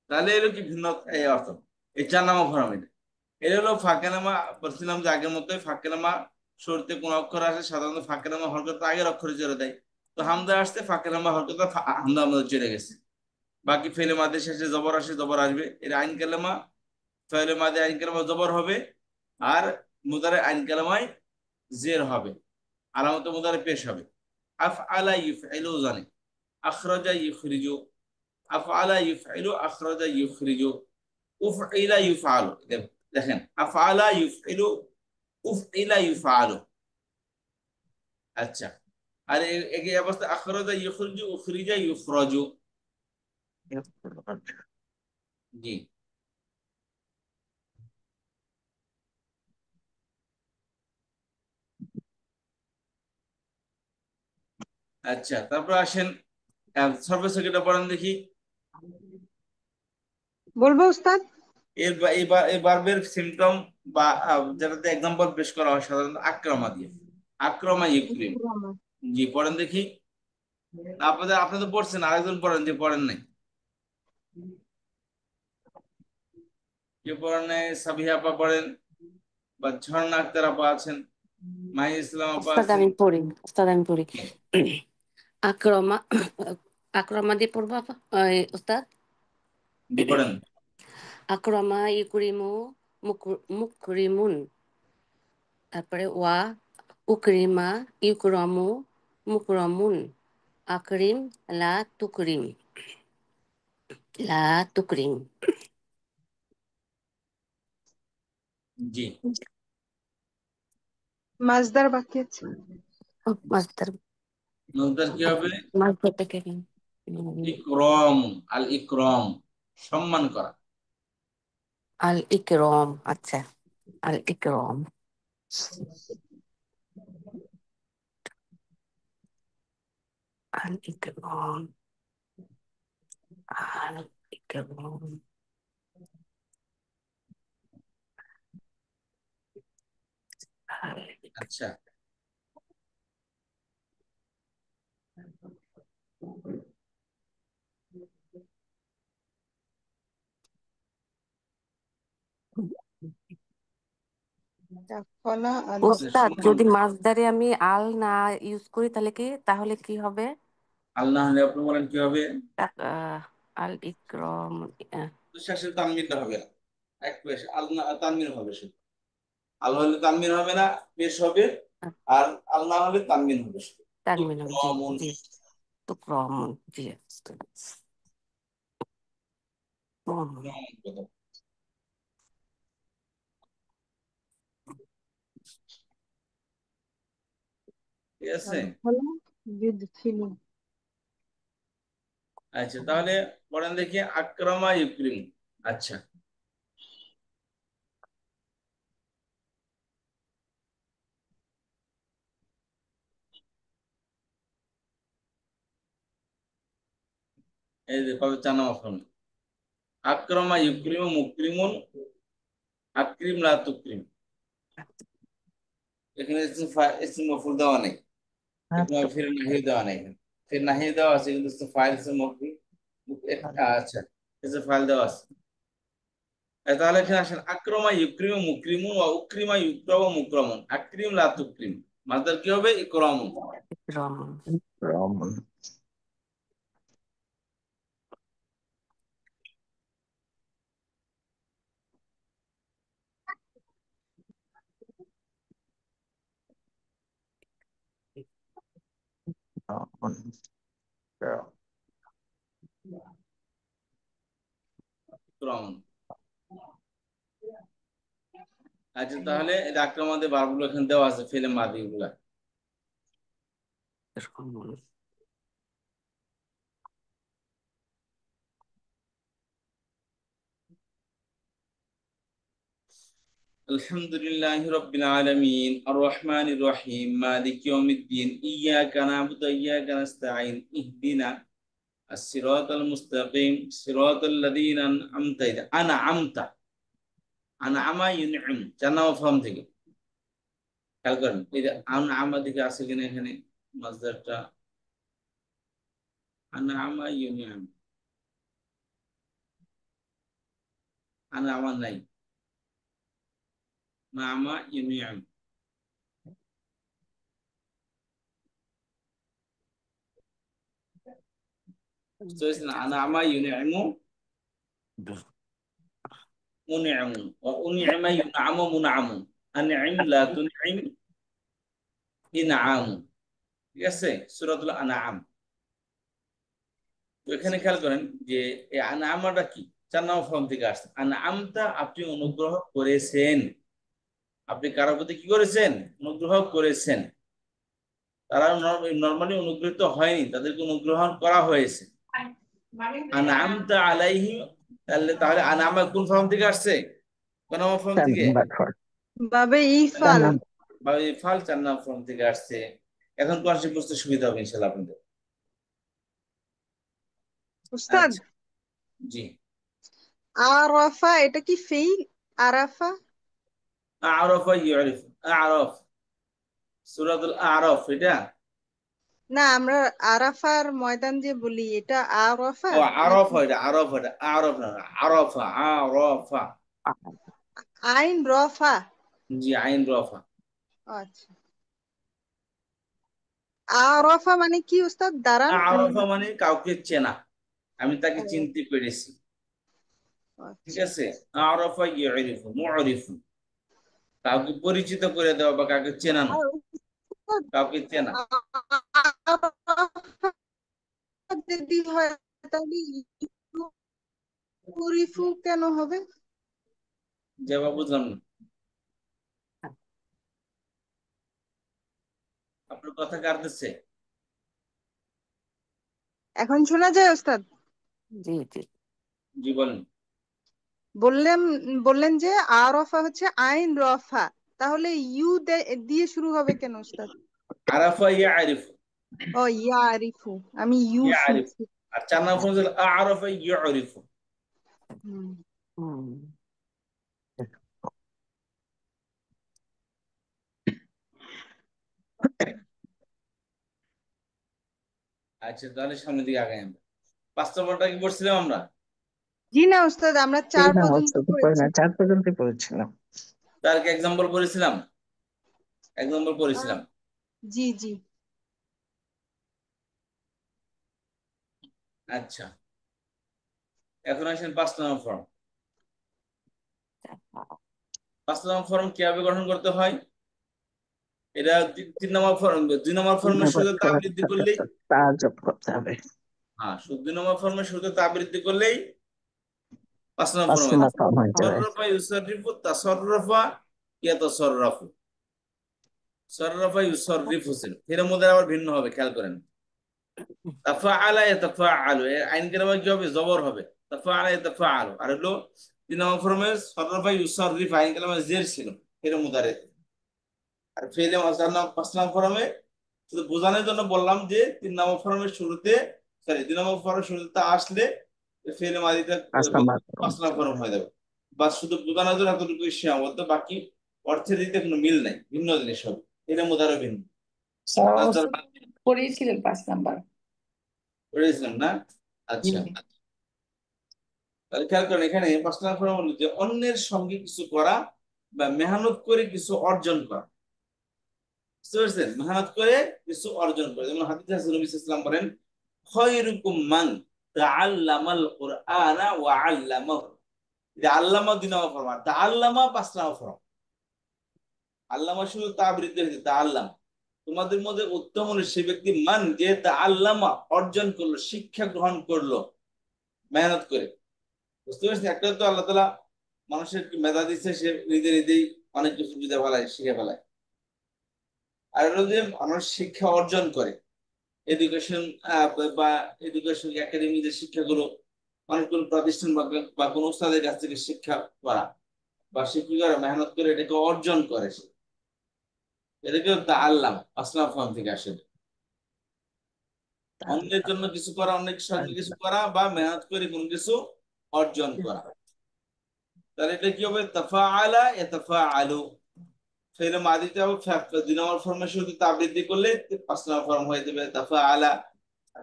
তাহলে এলো কি ভিন্ন এই অর্থ। এই 4 নম্বর ফর্ম এটা। এর হলো ফাঁকেনামা। বলছিলাম যে আগের মতোই ফাঁকেনামা শুরুতে কোন অক্ষর আসে সাধারণত ফাঁকেনামা হরকত আগের অক্ষরে জোরে দেয়। তো হামদা আসতে ফাঁকেনামা হরকত হামদা আমাদের চলে গেছে। বাকি ফেলে মাদের শেষে জবর আসে, জবর আসবে। এর আইন কালেমা, ফেলে মাদে আইন কালেমা জবর হবে, আর মুদারে আইন কালেমায় জের হবে, আলামত মুদারে পেশ হবে। আফআলা ইউফইলু জানি, আখরাজা ইউখরিজু, আফআলা ইউফইলু, আখরাজা ইউখরিজু, উফইলা ইউফআলু। দেখেন, আফআলা ইউফইলু, উফইলা ইউফআলু। আচ্ছা, আর এই অবস্থা আখরাজা ইউখরিজু, উখরিজা ইউখরাজু। জি, আচ্ছা, তারপর আসেন সর্বশেষটা পড়েন দেখি। বলবো উস্তাদ? এই ভার্বের সিম্পটম বা যেটাতে এক্সাম্পল পেশ করা হয় সাধারণত আক্রমা দিয়ে, আক্রমা ইউক্রিম। জি, পড়েন দেখি। আপনাদের আপনি তো পড়ছেন, আরেকজন পড়েন যে পড়েন নাই। কেউ পড়েন নাই? সাবিহা আপা পড়েন, বা ঝর্ণা আক্তার আপা আছেন, মাহি ইসলাম আপা উস্তাদ আছেন। আমি পড়ি, উস্তাদ আমি পড়ি। আক্রমা, আক্রমা দিয়ে পড়বো উস্তাদ। জি, পড়েন। আকরামা ইউকরিমু মুকরিমুন, তারপরে ওয়া উকরিমা ইউকরামু মুকরামুন, আকরিম লা তুকরিম, লা তুকরিম। জি, মাজদার বাকি আছে। মাস্টার মাসদার কি হবে? মাস্টারটাকে ইকরাম, আল ইকরাম, সম্মান করা। আল ইকরাম, আচ্ছা আল ইকরাম, আল ইকরাম, আল ইকরাম, আচ্ছা, কাফলা আল ওস্তাদ শুনুন, যদি মাসদারে আমি আল না ইউজ করি তাহলে কি হবে? আল্লাহ হলে আপনি বলেন কি হবে? আল ইকরাম, তো শেষে তানমিনটা হবে না, এক পেশ আল্লাহ তানমিন হবে শুধু। আল্লাহ হলে তানমিন হবে না, পেশ হবে। আর আল্লাহ হলে তানমিন হবে শুধু। তানমিন হবে, জি ইকরামুন, জি, তুকরামুন, জি ওস্তাদ। ইকরামুন কথা। ঠিক আছে। কাফলা যুদ্ধ ছিল। আচ্ছা, তাহলে পড়েন দেখি আকরামা ইউকরিম। আচ্ছা, এই যে পাবে চার নম্বর ফর্মে, আকরামা ইউকরিম মুকরিমুন, আকরিম লা তুকরিম। এখানে ইসম মফউল দেওয়া নেই, এখানে ফির নাহি দেওয়া নেই, ফির নাহি দেওয়া আছে কিন্তু ফাইল ইসম মফউল। আচ্ছা, ইসম ফাইল দেওয়া আছে। তাহলে এখানে আসেন আক্রমা ইউক্রিম মুকরিমুন ওয়া উকরিমা ইউক্রাম মুকরামুন, আকরিম লা তুকরিম। মাসদার কি হবে? ইকরামুন। ইকরামুন, ইকরামুন, ইকরামুন, ইকরামুন। আচ্ছা, তাহলে এটা আক্রমাদের বারগুলো এখানে দেওয়া আছে, ফেলে মাদি গুলা। ইকরামুন। আলহামদুলিল্লাহি রাব্বিল আলামিন আর রহমানির রহিম মালিকি ইয়াউমিদ্দিন ইয়্যাকা না'বুদু ওয়া ইয়্যাকা নাস্তাঈন ইহদিনা as-siratal mustaqim siratal ladzina an'amta আনআমা ইউনআম, জান্নাহ ফর্ম থেকে খেয়াল করেন এই যে আনআমা দিকে আছে কিনা এখানে মাসদারটা। আনআমা ইউনআম, আনআমা নাই, নামা ইউনআম। বুঝতে পারছেন? আনআমা ইউনআমু মুনআমুন ওয়া উনআমা ইউনআমু মুনআমুন, আনআম লা তুনআম ইনআম। ঠিক আছে, সূরাতুল আনআম। তো এখানে খেয়াল করেন যে এই আনআমাটা কি, চার নম্বর ফর্ম থেকে আসছে। আনআমতা, আপনি অনুগ্রহ করেছেন। আপনি কারোর প্রতি কি করেছেন? অনুগ্রহ করেছেন। তারা নরমালি অনুগ্রহিত হয়নি, তাদেরকে অনুগ্রহ করা হয়েছে। আনআমতা আলাইহিম, তাহলে আনআমা কোন ফর্ম থেকে আসছে? কোন ফর্ম চার থেকে? নম্বর ফল, বাবে চার ইফাল। নম্বর, বা ফাল, চার নম্বর ফর্ম থেকে আসছে। এখন কনসেপ্ট বুঝতে সুবিধা হবে ইনশাআল্লাহ আপনাদের। উস্তাদ, আচ্ছা, জি। আরাফা এটা কি ফেইল? আরাফা আরাফা ইউরিফ, আরাফ, সূরাতুল আরাফ এটা। না, আমরা আরাফার ময়দান যে বলি এটা আরাফা ও নাকি আরাফা, এটা আরাফা, এটা আরাফ না, আরাফা, আরাফা। আইন রফা? জি, আইন রফা। আচ্ছা, আরাফা মানে কি উস্তাদ? দাঁড়ান আমি। আরাফা মানে কাউকে চেনা, আমি তাকে ও, চিনতে পেরেছি। ঠিক আচ্ছা। আছে, আরাফা ইয়ারিফু মুআরিফু, কাউকে পরিচিত করে দেওয়া বা কাউকে চেনানো, আর কাউকে চেনা। যদি হয় তাহলে ইউরিফু কেন হবে? জবাব বুঝলাম না, আপনার কথা কাটতেছে। এখন শোনা যায় ওস্তাদ? জি জি। জি বলেন। বললেন যে আরফা হচ্ছে আইন রফা, তাহলে ইউ দিয়ে শুরু হবে কেন ওস্তাদ? আরাফা ইয়ারিফু, ও ইয়ারিফু, আমি ইউ ইয়ারিফু, শুনছি। আর 4 নম্বর হলো আরাফা ইয়ারিফু। হুম। হুম। আচ্ছা, তাহলে সামনের দিকে আগাই আমরা। 5 নম্বরটা কি পড়ছিলাম আমরা? জি না ওস্তাদ, আমরা 4 পর্যন্ত পড়েছি। 4 পর্যন্ত পড়েছিলাম। তার কি এক্সাম্পল পড়েছিলাম? এক্সাম্পল পড়েছিলাম। জি জি। আচ্ছা, এখন আসেন 5 নম্বর ফর্ম। 5 নম্বর ফর্ম কিভাবে গঠন করতে হয়? এটা 3 নম্বর ফর্ম, 2 নম্বর ফর্মের শুরুতে তা বৃদ্ধি করলেই, তা যোগ করতে হবে। হ্যাঁ, 2 নম্বর ফর্মের শুরুতে তা বৃদ্ধি করলেই 5 নম্বর 5 ফর্ম হয়ে নম্বর যাবে। ফর্ম হয়ে যাবে। সররফা ইউসাররিফু তাসাররফা ইয়াতাসাররাফু, সররফা ইউসাররিফু ছিল, এর মধ্যে আবার ভিন্ন হবে, খেয়াল করেন। তাফাআলা ইয়াতাফাআলু, আইন কেরামে কি হবে? জবর হবে, তাফাআলা ইয়াতাফাআলু। আর হলো 3 নম্বর ফর্মে সররফা ইউসাররিফ, আইন কেরামে জের ছিল, এর মুদারে। আর ফেলে মাসাল্লাহ 5 নম্বর ফর্মে শুধু বোঝানোর জন্য বললাম যে 3 নম্বর ফর্মের শুরুতে, সরি 2 নম্বর ফর্মের শুরুতে আসলে ফেলে মাদিটা 5 নম্বর ফর্ম। 5 নম্বর ফর্ম হয়ে যাবে। বা শুধু বোঝানোর জন্য এতটুকু সীমাবদ্ধ, বাকি অর্থের দিকে কোনো মিল নাই, ভিন্ন জিনিস হবে, এটা মুদারে ভিন্ন। পড়িয়েছিলেন 5 নাম্বার। বুঝেছিলাম না? আচ্ছা, তাহলে খেয়াল করেন, এখানে 5 নম্বর ফর্ম হলো যে অন্যের সঙ্গে কিছু করা বা মেহনত করে কিছু অর্জন করা। বুঝতে পারছেন? মেহনত করে কিছু অর্জন করে, যেমন হাদিসে আছে নবী সাল্লাল্লাহু আলাইহি ওয়াসাল্লাম বলেন, খায়রুকুম মান তাআল্লামাল কুরআনা ওয়া আল্লামাহু। যে আল্লামা 2 নম্বর ফর্ম, আর তাআল্লামা 5 নম্বর ফর্ম। আল্লামা শুধু তাবৃদ্ধি হয়েছে, তাআল্লামা। তোমাদের মধ্যে উত্তম হলো সে ব্যক্তি মান, যে তাআল্লামা অর্জন করলো, শিক্ষা গ্রহণ করলো মেহনত করে। বুঝতে পারছেন? একটা তো আল্লাহ তাআলা মানুষের মেধা দিচ্ছে, সে নিজে নিজেই অনেক কিছু বুঝে ফেলায়, শিখে ফেলায়। আর হলো যে মানুষ শিক্ষা অর্জন করে, এডুকেশন বা এডুকেশন একাডেমি, যে শিক্ষাগুলো অনেক কোন প্রতিষ্ঠান বা কোন উস্তাদের কাছ থেকে শিক্ষা করা বা শিক্ষিকারা মেহনত করে এটাকে অর্জন করে, এটাকে তাআল্লাম আসলাম ফর্ম থেকে আসে। অন্যের জন্য কিছু করা, অন্যের সঙ্গে কিছু করা বা মেহনত করে কোনো কিছু অর্জন করা। তাহলে এটা কি হবে? তাফাআলা ইয়াতাফাআলু, ফেলে মাদিতে হবে 2 নম্বর ফর্মের শুরুতে তা বৃদ্ধি করলে 5 নম্বর ফর্ম হয়ে যাবে তাফাআলা।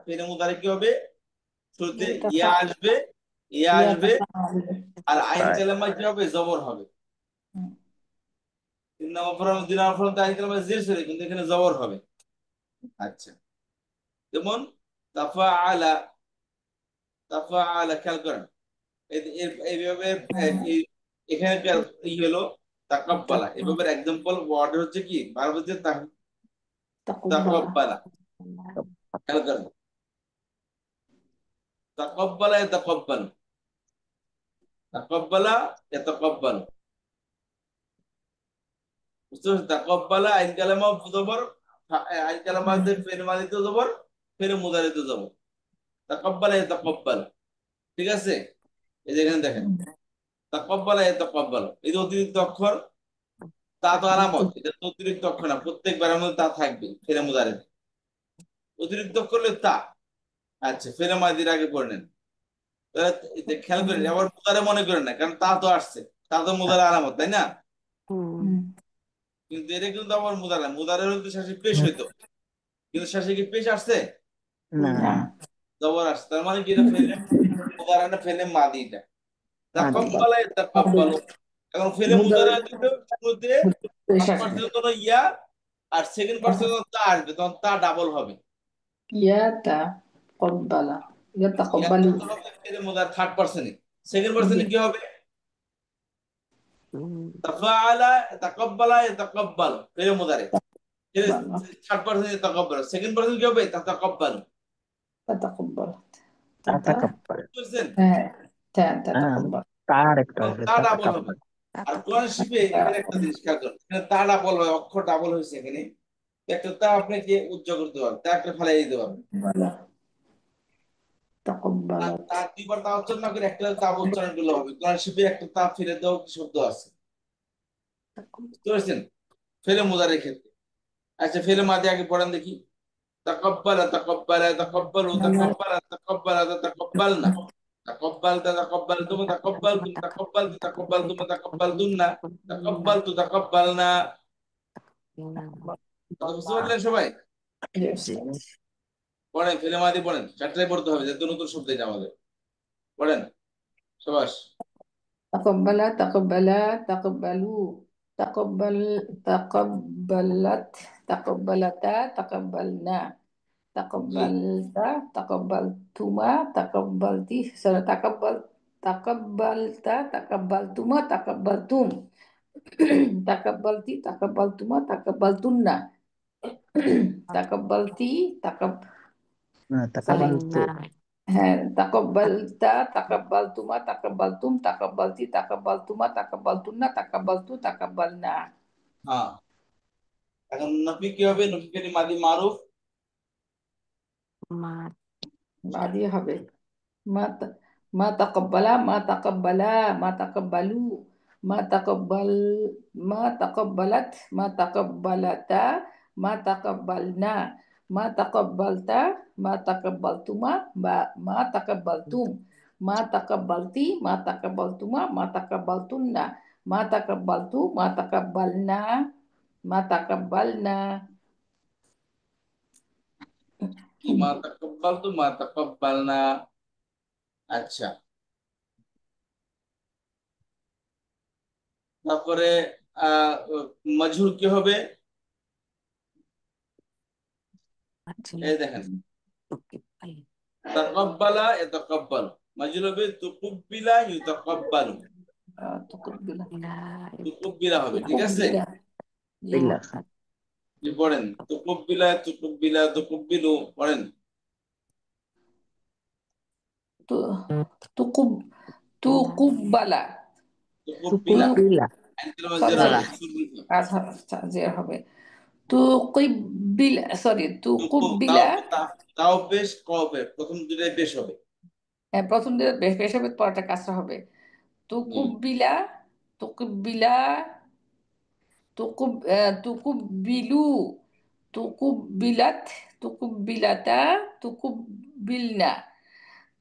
ফেলে মুদারে কি হবে? শুরুতে ইয়া আসবে, ইয়া আসবে, আর আইন কালেমা কি হবে? জবর হবে। 3 নম্বর ফর্ম, 2 নম্বর ফর্ম আইন কালেমা জের ছিল, কিন্তু এখানে জবর হবে। আচ্ছা, যেমন তাফাআলা, তাফাআলা, খেয়াল করেন এইভাবে এখানে ই হলো তাকাব্বালা, এভাবে এক্সাম্পল ওয়ার্ড হচ্ছে কি? ভার্ব হচ্ছে তাকাব্বালা। খেয়াল করেন, তাকাব্বালা ইয়াতাকাব্বালু, তাকাব্বালা ইয়াতাকাব্বালু। বুঝতে পারছেন? তাকাব্বালা আইন কালেমা জবর, আইন কালেমাতে ফেল মাদিতে জবর, ফেল মুদারিতে জবর, তাকাব্বালা ইয়াতাকাব্বালু। ঠিক আছে? এই যে এখানে দেখেন, তাকাব্বালা ইয়াতাকাব্বালু, এই যে অতিরিক্ত অক্ষর, তা তো আলামত, এটা তো অতিরিক্ত অক্ষর না, প্রত্যেকবারের মধ্যে তা থাকবে ফেল মুদারিতে। অতিরিক্ত করলে তা। আচ্ছা, ফেলে মাদির আগে পড়ে নেন। তাহলে খেয়াল করেন, আবার মুদারে মনে করেন না, কারণ তা তো আসছে, তা তো মুদারে আলামত, তাই না? কিন্তু এটা কিন্তু আবার মুদারে, মুদারে হলে তো শেষে পেশ হইতো, কিন্তু শেষে কি পেশ আসছে? না, জবর আসছে। তার মানে কি এটা ফেলে মুদারে না, ফেলে মাদি। এটা তাকাব্বালা ইয়াতাকাব্বালু। এখন ফেলে মুদারে শুরুতে ফার্স্ট পারসন কোন ইয়া, আর সেকেন্ড পারসন তা আসবে, তখন তা ডাবল হবে। ইয়াতাকাব্বালা, ইয়াতাকাব্বালু। ফেলে মুদারে থার্ড পারসনই, সেকেন্ড পার্সনে কি হবে? তাফাআলা তাকাব্বালা ইয়াতাকাব্বাল ফেল মুদারি। থার্ড পার্সন ইয়াতাকাব্বাল, সেকেন্ড পার্সন কি হবে? তাতাকাব্বাল। تتقبل তাতাকাব্বাল। বুঝছেন? হ্যাঁ হ্যাঁ, تتقبل তার একটা এবং হবে তা ডাবল হবে। তাতাকাব্বাল। আর কোরআন শিফে এখানে একটা জিনিস খেয়াল করুন, এখানে তা ডাবল হয়, অক্ষর ডাবল হয়েছে এখানে। একটা তা আপনাকে উজ্জ্বল করতে পারবে, তা একটা ফেলাই দিতে পারবে। تقبلت তার দুইবার তা উচ্চারণ না করে একটা তা উচ্চারণ করলে হবে। কোরআন শিফে একটা তা ফেলে দেওয়া শব্দ আছে, বুঝতে পারছেন? ফেলে মুদারের ক্ষেত্রে। আচ্ছা, ফেলে মাদি আগে পড়েন দেখি। তাকাব্বালা তাকাব্বালা তাকাব্বালু তাকাব্বালা তাকাব্বালা তাকাব্বালনা তাকাব্বালতা তাকাব্বালতুম তাকাব্বালতুম তাকাব্বালতু তাকাব্বালতুম তাকাব্বালতুন্না তাকাব্বালতু তাকাব্বালনা। কথা বুঝতে পারলেন সবাই? পড়েন, ফেলে মাদি পড়েন, চারটায় পড়তে হবে যাতে নতুন শব্দ এটা আমাদের। পড়েন সবাস। تقبل تقبلا تقبلوا تقبل تقبلت تقبلتا تقبلنا تقبلت تقبلتما تقبلتي تقبلت تقبلتما تقبلتم تقبلتي تقبلتما تقبلتن تقبلتي তাকাব্বালতু। تقبلت تقبلتما تقبلتم تقبلتي تقبلتما تقبلتن تقبلت تقبلنا হ্যাঁ, এখন নফি কি হবে? নফি ফেলে মাদি মারুফ। بعديها হবে ما تقبلا ما تقبلا ما تقبلوا ما تقبلت ما تقبلتا ما تقبلنا ما تقبلت ما تقبلتما ما تقبلتم ما تقبلتي ما تقبلتما ما تقبلتن ما تقبلت ما تقبلنا ما تقبلنا মা তাকাব্বালতু মা তাকাব্বালনা। আচ্ছা, তারপরে মজহুর কি হবে? এই দেখেন, তাকাব্বালা ইয়াতাকাব্বালু, মজহুর হবে তুকুব্বিলা ইউতাকাব্বালু। تقبل তুকুব্বিলা হবে, ঠিক আছে? বিল্লাহ। কি পড়েন? তুকুব্বিলা তুকুব্বিলা তুকুব্বিলু পড়েন। تقبل تقبل তুকুব্বিলা তুকুব্বিলা। আইনতুল মাঝার sorry হবে, সুরবিলা। যে হবে তুকিবিল সরি তুকুবিলা তাও পেশ ক হবে, প্রথম দুটাই পেশ হবে। প্রথম দিকে বেশ হবে, পরটা কাজটা হবে তুকুবিলা তুকুবিলা তুকুবিলু তুকুবিলাত তুকুবিলাতা তুকুবিলনা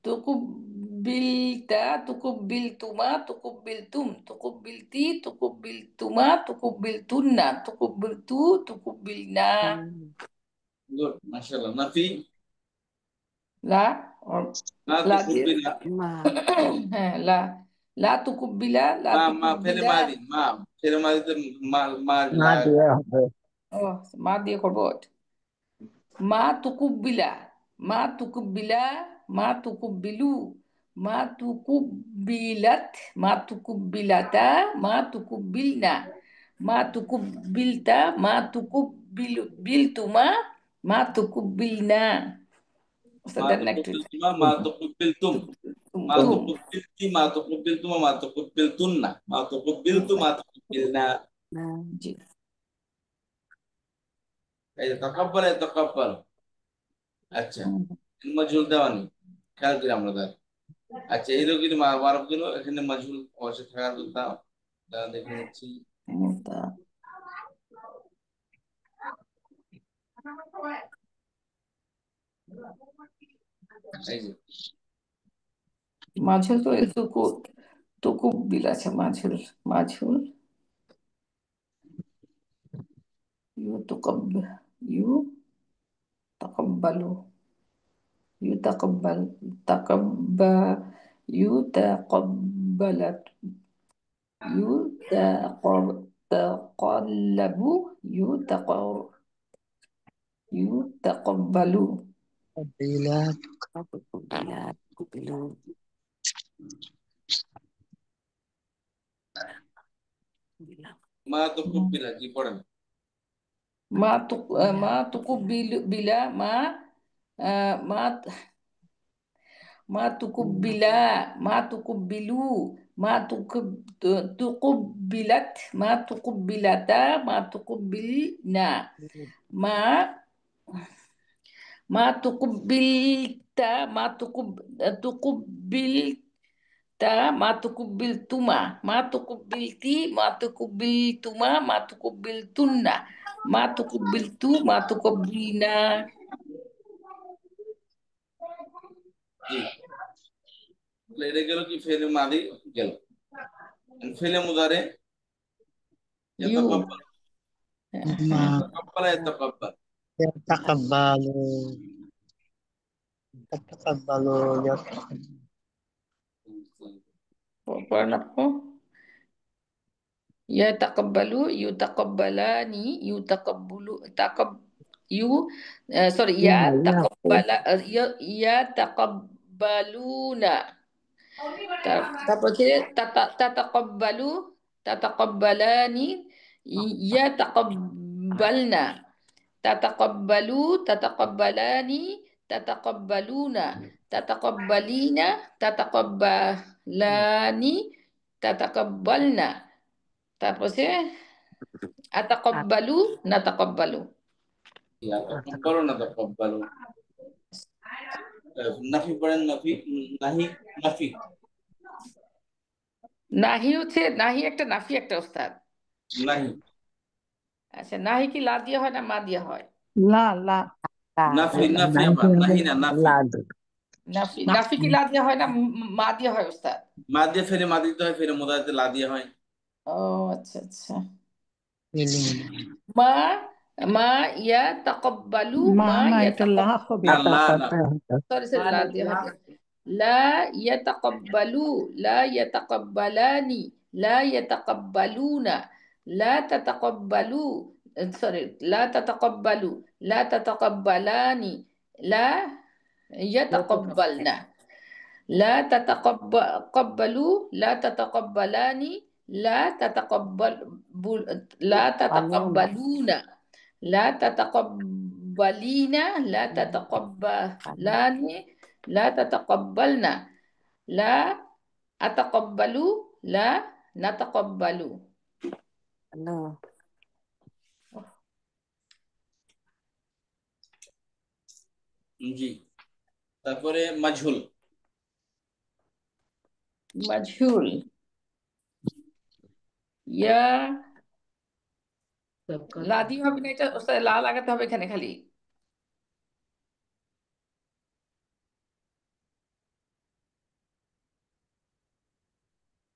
তুকুবিলতা তুকুবিলতুমা তুকুবিলতুম তুকুবিলতি তুকুবিলতুমা তুকুবিলতুন্না তুকুবিলতু তুকুবিলনা গুড, মাশাআল্লাহ। নাফি লা or না লা দিয়ে তুকুব্বিলা, হ্যাঁ লা তুকুবিলা লা মা ফেলে তুকুবিলা মাদি, মা ফেলে মাদিতে মা না দিয়ে হবে। ও মা দিয়ে করবো মা তুকুবিলা মা তুকুবিলা মা তুকুবিলু মা তুকুবিলাত মা তুকুবিলাতা মা তুকুবিলনা মা তুকুবিলতা মা তুকুবিলতুমা মা তুকুবিলনা মা তুকুব্বিলতুমা মা তুকুব্বিলতুম মা তুকুব্বিলতি মা তুকুব্বিলতুমা মা তুকুব্বিলতুন্না মা তুকুব্বিলতু মা তুকুব্বিলনা। জি এই যে তাকাব্বালা ইয়াতাকাব্বালু। আচ্ছা, মাজহুল দেওয়া নেই, খেয়াল করি আমরা তার। আচ্ছা, এইরকম কিন্তু মারফ গুলো এখানে মাজহুল অবশ্যই থাকার কথা, দেখে নিচ্ছি। এই যে মাঝুল তো তুকুবিল আছে মাঝুল মাঝুল ইউ তুকব ইউ তাকাব্বালু ইউ তাকাব্বাল তাকাব্বা ইউ তাকাব্বালাত ইউ তাকাল্লাবু ইউ তাকাব্বালু মা তুকুব্বিলা জি পড়েন। মা তুকুব্বিলা মা মা তুকুব্বিলা মা তুকুব্বিলু মা তুকুব্বিলাত মা তুকুব্বিলাতা মা তুকুব্বিলনা মা মা তুকুব্বিলতা তুকুব্বিলতা মা তুকুব্বিলতুমা মা তুকুব্বিলতি মা তুকুব্বিলতুমা মা তুকুব্বিলতুন্না মা তুকুব্বিলতু মা তুকুব্বিলনা। জি, তাহলে এটা গেল কি ফেলে মাদি গেল। ফেলে মুদারে ইউ ইয়াতাকাব্বাল ما তাকাব্বালা ইয়াতাকাব্বাল। يتقبل تتقبل পড়েন আপু। Yataqabbalu, yutaqabbalani, yutaqabbulu, you, sorry, yataqabbaluna. তারপর হচ্ছে তাতাকাব্বালু, তাতাকাব্বালানি, ইয়াতাকাব্বালনা, তাতাকাব্বালু, তাতাকাব্বালানি, তাতাকাব্বালুনা, তাতাকাব্বালিনা, তাতাকাব্বালানি, তাতাকাব্বালনা। তারপর হচ্ছে আতাকাব্বালু, নাতাকাব্বালু। ইয়াতাকাব্বালু না তাকাব্বালু। নাফি পড়েন, নাফি নাহি নাফি। নাহি হচ্ছে নাহি একটা নাফি একটা ওস্তাদ। নাহি আচ্ছা, নাহি কি লা দিয়ে হয় না মা দিয়ে হয়? লা লা নাফি নাফি আবার নাহি না নাফি। নাফি নাফি কি লা দিয়ে হয় না মা দিয়ে হয় ওস্তাদ? মা দিয়ে ফেলে মা দিতে হয়, ফেলে মুদারিতে লা দিয়ে হয়। ও আচ্ছা আচ্ছা। মা মা ইয়া তাকাব্বালু মা মা না ইয়া এটা লা হবে না লা না সরি সরি লা দিয়ে হবে। লা ইয়াতাকাব্বালু লা ইয়াতাকাব্বালানি লা ইয়াতাকাব্বালুনা লা তাতাকাব্বালু সরি লা তাতাকাব্বালু লা তাতাকাব্বালানি লা ইয়াতাকাব্বালনা লা তাতাকাব্বালু লা তাতাকাব্বালানি লা তাতাকাব্বালুনা লা তাতাকাব্বালিনা লা তাতাকাব্বালানি লা তাতাকাব্বালনা লা আতাকাব্বালু লা নাতাকাব্বালু। জি। তারপরে মাজহুল। মাজহুল ইয়া লা দিয়ে হবে না, এটা ওস্তাদ লা লাগাতে হবে এখানে খালি।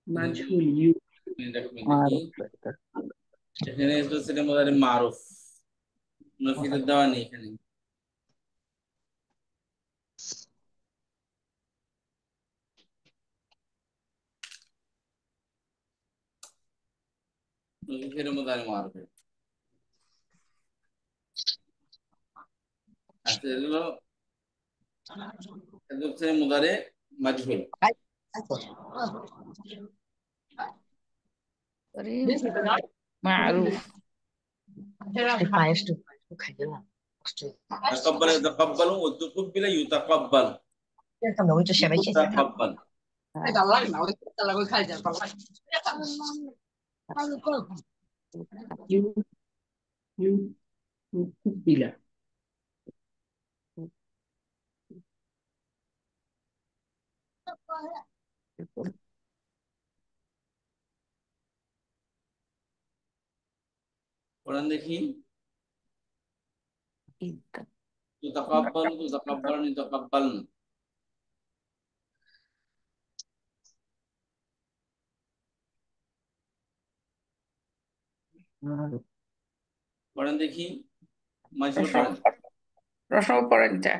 মাজহুল ইউ দেখি এখানে তো সেটা মুদারি মারুফ, নফিতে দেওয়া নেই এখানে। নফিতে মুদারি মারুফ। আচ্ছা, এগুলো হচ্ছে মুদারে মাজহুল। মারুফ তাকাব্বালা ইয়াতাকাব্বালু ওয়া তুকুব্বিলা ইউতাকাব্বাল। তাকাব্বাল ইউ ইউ কুব্বিলা পড়েন দেখি। তুতাকাব্বালু তুতাকাব্বালুন ইউতাকাব্বালনা। পড়েন দেখি, মাজহুল পড়েন। প্রশ্ন পড়েন এটা।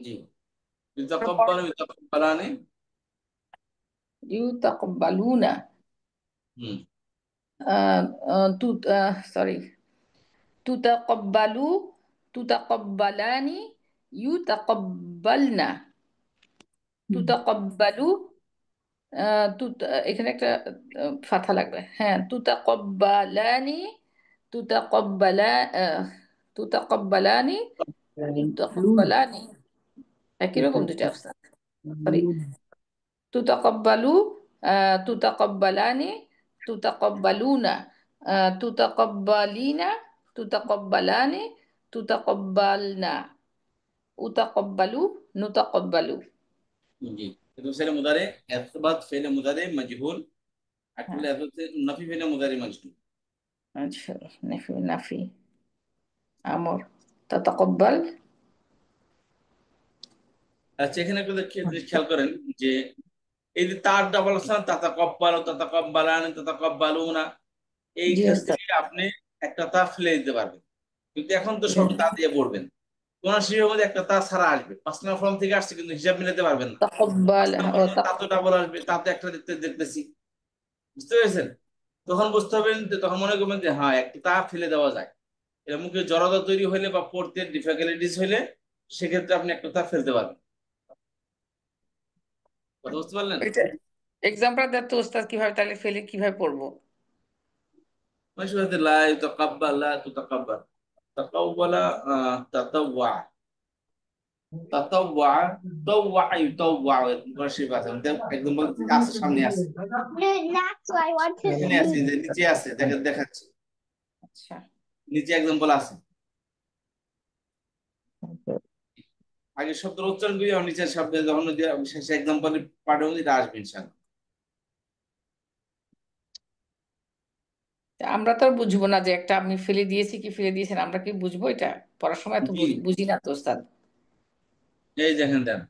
জি ইউতাকাব্বালু ইউতাকাব্বালানি ইউতাকাব্বালুনা হুম সরি তুতাকাব্বালু তুতাকাব্বালানি ইউতাকাব্বালনা তুতাকাব্বালু এখানে একটা ফাথা লাগবে, হ্যাঁ, তুতাকাব্বালানি তুতাকাব্বালা আহ, তুতাকাব্বালানি লুন ইউতাকাব্বালানি একই রকম দুটো অবস্থা। সরি, লুন তুতাকাব্বালু তুতাকাব্বালানি তুতাকাব্বালুনা তুতাকাব্বালিনা তুতাকাব্বালানি তুতাকাব্বালনা উতাকাব্বালু নুতাকাব্বালু। জি itu fi'il mudhari اثبت فعل مضارع مجهول হ্যাঁ, actually اثبت نفي فعل مضارع مجهول আচ্ছা, নাফি নাফি আমর তাতাকাব্বাল। আচ্ছা এখানে একটু খেয়াল করেন যে এই যে তার ডাবল আসান তাতাকাব্বালু তাতাকাব্বালানি তাতাকাব্বালুনা এই জি ওস্তাদ। ক্ষেত্রে আপনি একটা তা ফেলে দিতে পারবেন, কিন্তু এখন তো সব তা দিয়ে পড়বেন। কোন শিবের মধ্যে একটা তা ছাড়া আসবে, পার্সোনাল ফর্ম থেকে আসছে কিন্তু হিসাব মিলাতে পারবেন না। তাকাব্বাল পার্সোনাল ও ফর্ম তা তো ডাবল আসবে, তাতে একটা দেখতেছি, বুঝতে পেরেছেন? তখন বুঝতে হবেন যে তখন মনে করবেন যে হ্যাঁ একটা তা ফেলে দেওয়া যায়। এর মুখে জড়তা তৈরি হলে বা পড়তে ডিফিকাল্টিস হলে সেক্ষেত্রে আপনি একটা তা ফেলতে পারবেন। কথা বুঝতে পারলেন? এটা এক্সাম্পল দেন তো ওস্তাদ, কিভাবে তাহলে ফেলে কিভাবে পড়বো? মাশাআল্লাহ লা ইতাকাব্বাল লা তুতাকাব্বাল তাকাব্বালা তাতাওয়া তাতাওয়া তাওয়া ইউতাওয়া মুশরিফ আছে একদম বলতে আছে, সামনে আছে, That's why I want to এখানে আছে, যে নিচে আছে, দেখাচ্ছি আচ্ছা, নিচে এক্সাম্পল আছে। আগে শব্দের উচ্চারণ করি আর নিচের শব্দে যখন শেষে এক্সাম্পলের পাঠে এটা আসবে ইনশাআল্লাহ। তা আমরা তো আর বুঝবো না যে একটা আপনি ফেলে দিয়েছি কি ফেলে দিয়েছেন, আমরা কি বুঝবো? এটা পড়ার সময় তো জি বুঝি না তো ওস্তাদ। এই দেখেন দেন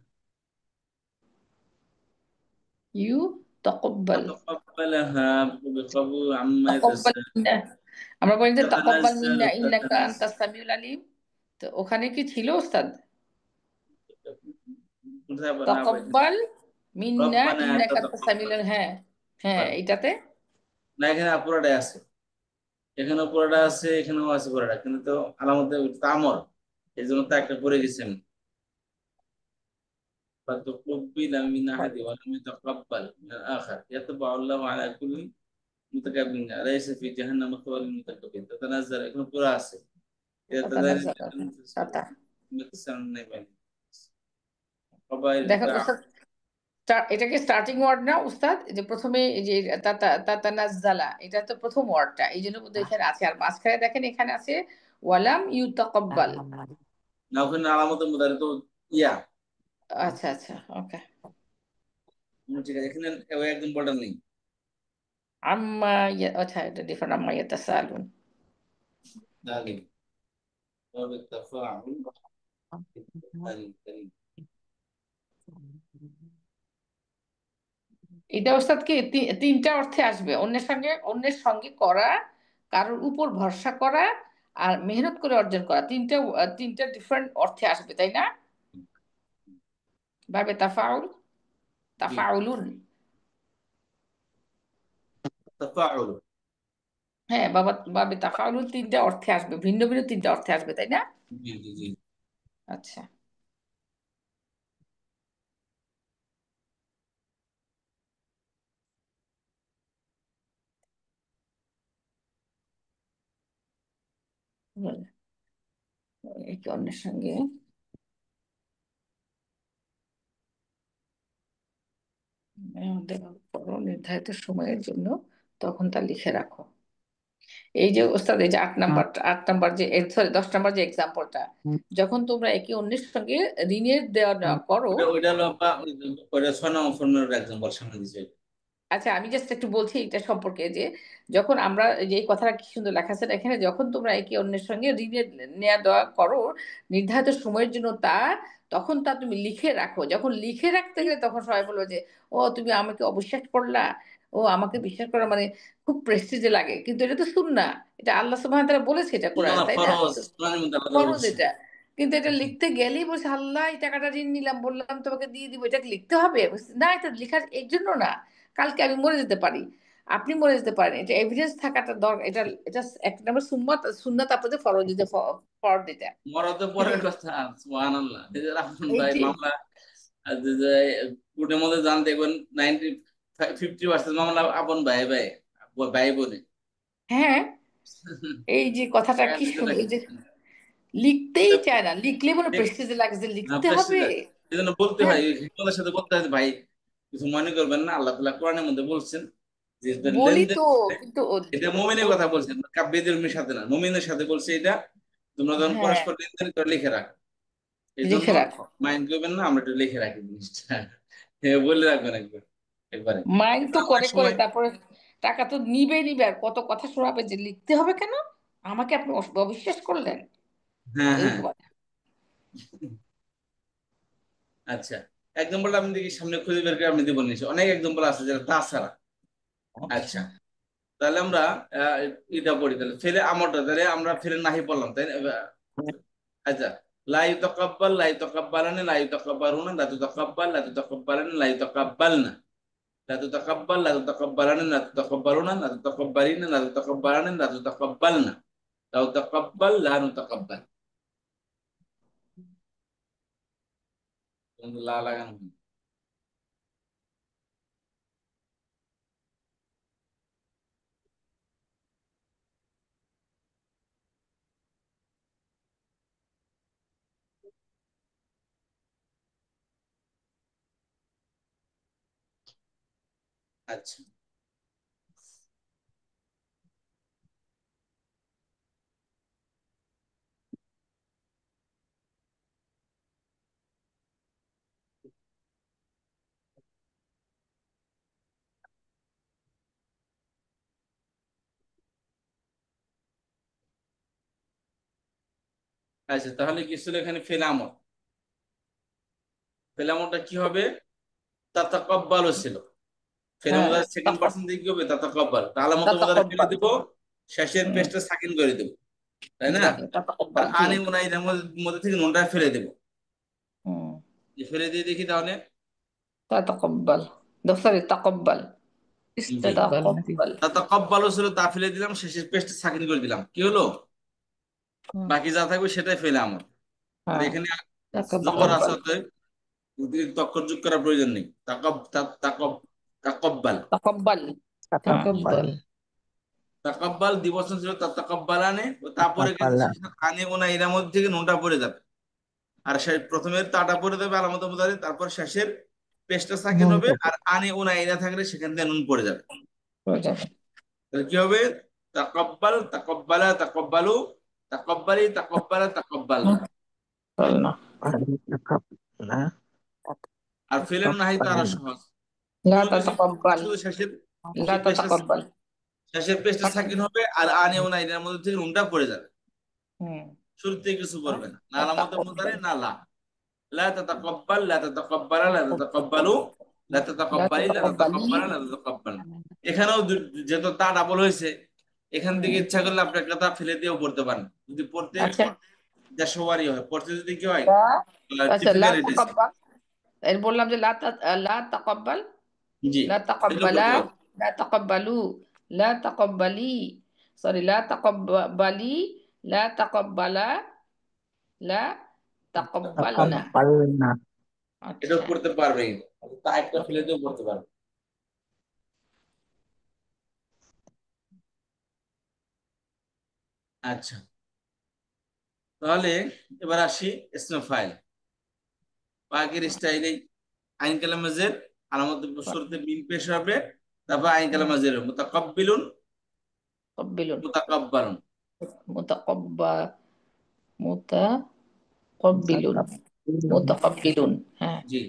ইউ তাকাব্বাল فتقبلها بقبول عما তাকাব্বাল মিন্না, আমরা বলি যে তাকাব্বাল تتنزل মিন্না ইন্নাকা تتنزل আনতাস সামিউল আলিম। তো ওখানে কি ছিল ওস্তাদ? তাকাব্বাল মিন্না ربنا ইন্নাকা আনতাস সামিউল تتقبل আলিম। হ্যাঁ হ্যাঁ, এটাতে না এখানে পুরোটাই আছে, এখানেও পুরোটা আছে, এখানেও আছে পুরোটা, কিন্তু তো আলামত তামর, এই জন্য তো একটা পড়ে গেছেন। فتقبل من أحد ولم يتقبل من الآخر يتبع الله على كل متكبر أليس في جهنم مثوى للمتكبرين تتنزل এখানে পুরো আছে তাতানাজ্জাল তাতা। দেখেন ওস্তাদ, এটা কি স্টার্টিং ওয়ার্ড না উস্তাদ? যে প্রথমে এই যে তাতানাজ্জালা, এটা তো প্রথম ওয়ার্ডটা, এই জন্য বোধহয় এখানে আছে। আর মাঝখানে দেখেন এখানে আছে ওয়ালাম ইউতাকাব্বাল। না ওখানে আলামত মুদারি তো ইয়া আচ্ছা আচ্ছা, ওকে। ঠিক আছে, এখানে ওই একদম বলটা নেই। আচ্ছা, এটা ডিফারেন্ট। আম্মা ইয়াতাসালুন। দালিম তবে তাফাউল দালিম দালিম এটা ওস্তাদ কি তিনটা অর্থে আসবে? অন্যের সঙ্গে করা, কারোর উপর ভরসা করা, আর মেহনত করে অর্জন করা। তিনটা ডিফারেন্ট অর্থে আসবে, তাই না? ভাবে তাফাউল জি তাফাউলুন। তাফাউল হ্যাঁ বাবা, বাবে তাফাউলুন তিনটা অর্থে আসবে, ভিন্ন ভিন্ন তিনটা অর্থে আসবে, তাই না? জি জি জি আচ্ছা, একে অন্যের সঙ্গে দেওয়া করো নির্ধারিত সময়ের জন্য, তখন তা লিখে রাখো। এই যে ওস্তাদ, এই যে 8 নাম্বার যে, সরি 10 নাম্বার যে এক্সাম্পলটা, যখন তোমরা একে অন্যের সঙ্গে ঋণের দেওয়া নেওয়া করো। ওইটা হলো ওইটা 6 নম্বর ফর্মের এক্সাম্পল সামনে দিছে। আচ্ছা, আমি জাস্ট একটু বলছি এটা সম্পর্কে, যে যখন আমরা, যে এই কথাটা কি সুন্দর লেখা আছে এখানে, যখন তোমরা একে অন্যের সঙ্গে ঋণের নেওয়া দেওয়া করো নির্ধারিত সময়ের জন্য, তখন তা তুমি লিখে রাখো। যখন লিখে রাখতে গেলে তখন সবাই বলবো যে ও তুমি আমাকে অবিশ্বাস করলা, ও আমাকে বিশ্বাস করা মানে খুব প্রেস্টিজে লাগে। কিন্তু এটা তো সুন্নাহ, এটা আল্লাহ সুবহানাহু ওয়া তাআলা বলেছে এটা না কোরআনে, না তাই না? ফরজ কোরআনের মধ্যে আলাদা ফরজ বলছে। এটা। কিন্তু এটা লিখতে গেলেই বলছে আল্লাহ এই টাকাটা ঋণ নিলাম, বললাম তোমাকে দিয়ে দিব, এটা লিখতে হবে? বলছি, না, এটা লেখার এর জন্য না, কালকে আমি মরে যেতে পারি, আপনি মরে যেতে পারেন, এটা এভিডেন্স থাকাটা দরকার। এটা এটা একটা নম্বর সুন্নাত, সুন্নাত আপনাদের ফরজ দিতে, ফরজ দিতে। মরা তো পরের কথা। সুবহানাল্লাহ। এই যে রাহুল ভাই এইটি মামলা যে কোর্টের মধ্যে যান দেখবেন 50% মামলা আপন ভাই ভাই ভাই বোনে। হ্যাঁ, এই যে কথাটা কি সুন্দর, এই যে লিখতেই চায় না, লিখলে বলে প্রেস্টিজে লাগে যে লিখতে হবে। এই জন্য বলতে হ্যাঁ, হয়, হিকমতের সাথে বলতে হয় যে, ভাই কিছু মনে করবেন না, আল্লাহ তাআলা কোরআনের মধ্যে বলছেন যে বলি লেনদেন, তো, কিন্তু এটা মুমিনের কথা বলছেন, বেদুইনের সাথে না, মুমিনের সাথে বলছে এটা তোমরা যখন হ্যাঁ, পরস্পর লেনদেন করে লিখে রাখো। এই জন্য লিখে রাখো। মাইন্ড করবেন না, আমরা একটু লিখে রাখি জিনিসটা। বলে রাখবেন একবার, একবারে। মাইন্ড তো অনেক করে করে সময় তারপরে টাকা তো নিবে নিবে, আর কত কথা শোনাবে যে লিখতে হবে কেন, আমাকে আপনি অবিশ্বাস করলেন, হ্যাঁ হ্যাঁ, এরকম আর কি। আচ্ছা, এক্সাম্পল আপনি দেখি সামনে খুঁজে বের করে আপনি দেবো নিশ্চয়, অনেক এক্সাম্পল আছে যেটা তাছাড়া। আচ্ছা, তাহলে আমরা এটা পড়ি, তাহলে ফেলে আমরটা, তাহলে আমরা ফেলে নাহি পড়লাম, তাই না? আচ্ছা, লা ইউতাকাব্বাল, লা ইউতাকাব্বালানা, লা ইউতাকাব্বারুনা, লা তুতাকাব্বাল, লা তুতাকাব্বালানা, লা ইউতাকাব্বালনা, লা তুতাকাব্বাল, লা তুতাকাব্বালানা, লা তুতাকাব্বারুনা, লা তুতাকাব্বারিনা, লা তুতাকাব্বালানা, লা তুতাকাব্বালনা, লা তুতাকাব্বাল, লা নুতাকাব্বাল। কিন্তু লা লাগানো হয়নি। আচ্ছা, আচ্ছা, তাহলে কি ছিল এখানে ফেলে আমর? ফেলে আমরটা কি হবে? তাতাকাব্বালও ছিল। ফেলে হ্যাঁ, মুদারির সেকেন্ড পারসন দিয়ে কি হবে? তাতাকাব্বাল। তাহলে মতো মুদারি ফেলে তাতাকাব্বাল। দিব, শেষের হুম, পেশটা সাকিন করে দেব, তাই না? আর তাতাকাব্বাল, জি। আনে উনাইদের মধ্যে থেকে নুনটা ফেলে দেব। হুম, ফেলে দিয়ে দেখি তাহলে। তাতাকাব্বাল, সরি, তাকাব্বাল, জি, ইস্তেকবাল নাকি? তাকাব্বাল। তাতাকাব্বালও ছিল, তা ফেলে দিলাম, শেষের পেশটা সাকিন করে দিলাম, কি হলো? হুম, বাকি যা থাকবে সেটাই ফেলে আমর। আর হ্যাঁ, এখানে জবর আছে, তাকাব্বাল, অতএব অতিরিক্ত অক্ষর যোগ করার প্রয়োজন নেই। তাকাব্বাল। তাকাব্বাল, হ্যাঁ, তাকাব্বাল তাকাব্বাল দিবসন ছিল, তাকাব্বালানে, তারপরে কিন্তু তাকাব্বালা শেষে আনে ওনা এর মধ্যে থেকে নুনটা পড়ে যাবে, আর প্রথমের তাটা পড়ে যাবে আলামত মুদারি, তারপর শেষের পেশটা সাকিন নুন হবে, থাকে আর আনে ওনা এরা থাকলে সেখান থেকে নুন পড়ে যাবে। হয়ে যাবে। তাহলে কি হবে? তাকাব্বাল, তাকাব্বালা, তাকাব্বালু, তাকাব্বালি, তাকাব্বালা, তাকাব্বালনা। বল না, তাকাব্বালা আর ফেলেন নাহি তো আরো তাকাব্বালা সহজ, লা কোনো কিছু তাতাকাব্বাল, শুধু শেষের লা পেশটা, তাতাকাব্বাল। শেষের পেশটা সাকিন হবে, আর আনে ওনা এর মধ্যে থেকে নুনটা পড়ে যাবে। হুম, শুরুতে কিছু করবে না, না আলামত মুদারি, তাতাকাব্বাল, না লা। লা তাতাকাব্বাল, লা তাতাকাব্বালা, লা তাতাকাব্বালু, লা লা তাতাকাব্বালি, লা তাতাকাব্বালি। তাতাকাব্বালা, লা তাতাকাব্বালনা। এখানেও যেহেতু তা ডাবল হয়েছে, এখান হুম, থেকে ইচ্ছা করলে আপনি একটা তা ফেলে দিয়েও পড়তে পারেন, যদি পড়তে আচ্ছা, যা সবারই হয়, পড়তে যদি কি হয় লা, আচ্ছা, লা ডিফিকাল্ট এটা। তাকাব্বাল, এর বললাম যে লা তাকাব্বাল, জি, লা এটাও তাকাব্বালা, পড়তে পারেন। লা তাকাব্বালু, লা তাকাব্বালি, সরি, লা তাকাব্বালি, লা তাকাব্বালা, লা তাকাব্বালনা। তাকাব্বালনা এটাও আচ্ছা, পড়তে পারবে, তা একটা ফেলে দিয়েও পড়তে পারবে। আচ্ছা, তাহলে এবার আসি ইসমে ফাইল। আগের স্টাইলে আইন কালামাজের আলামত শুরুতে মিম পেশ হবে, তারপর আইন কালামাজের মুতাকাব্বিলুন, মুতাকাব্বিলুন, মুতাকাব্বালুন। মুতাকাব্বা, মুতাকাব্বিলুন, তাকাব্বালুন মুতাকাব্বিলুন, হ্যাঁ, জি,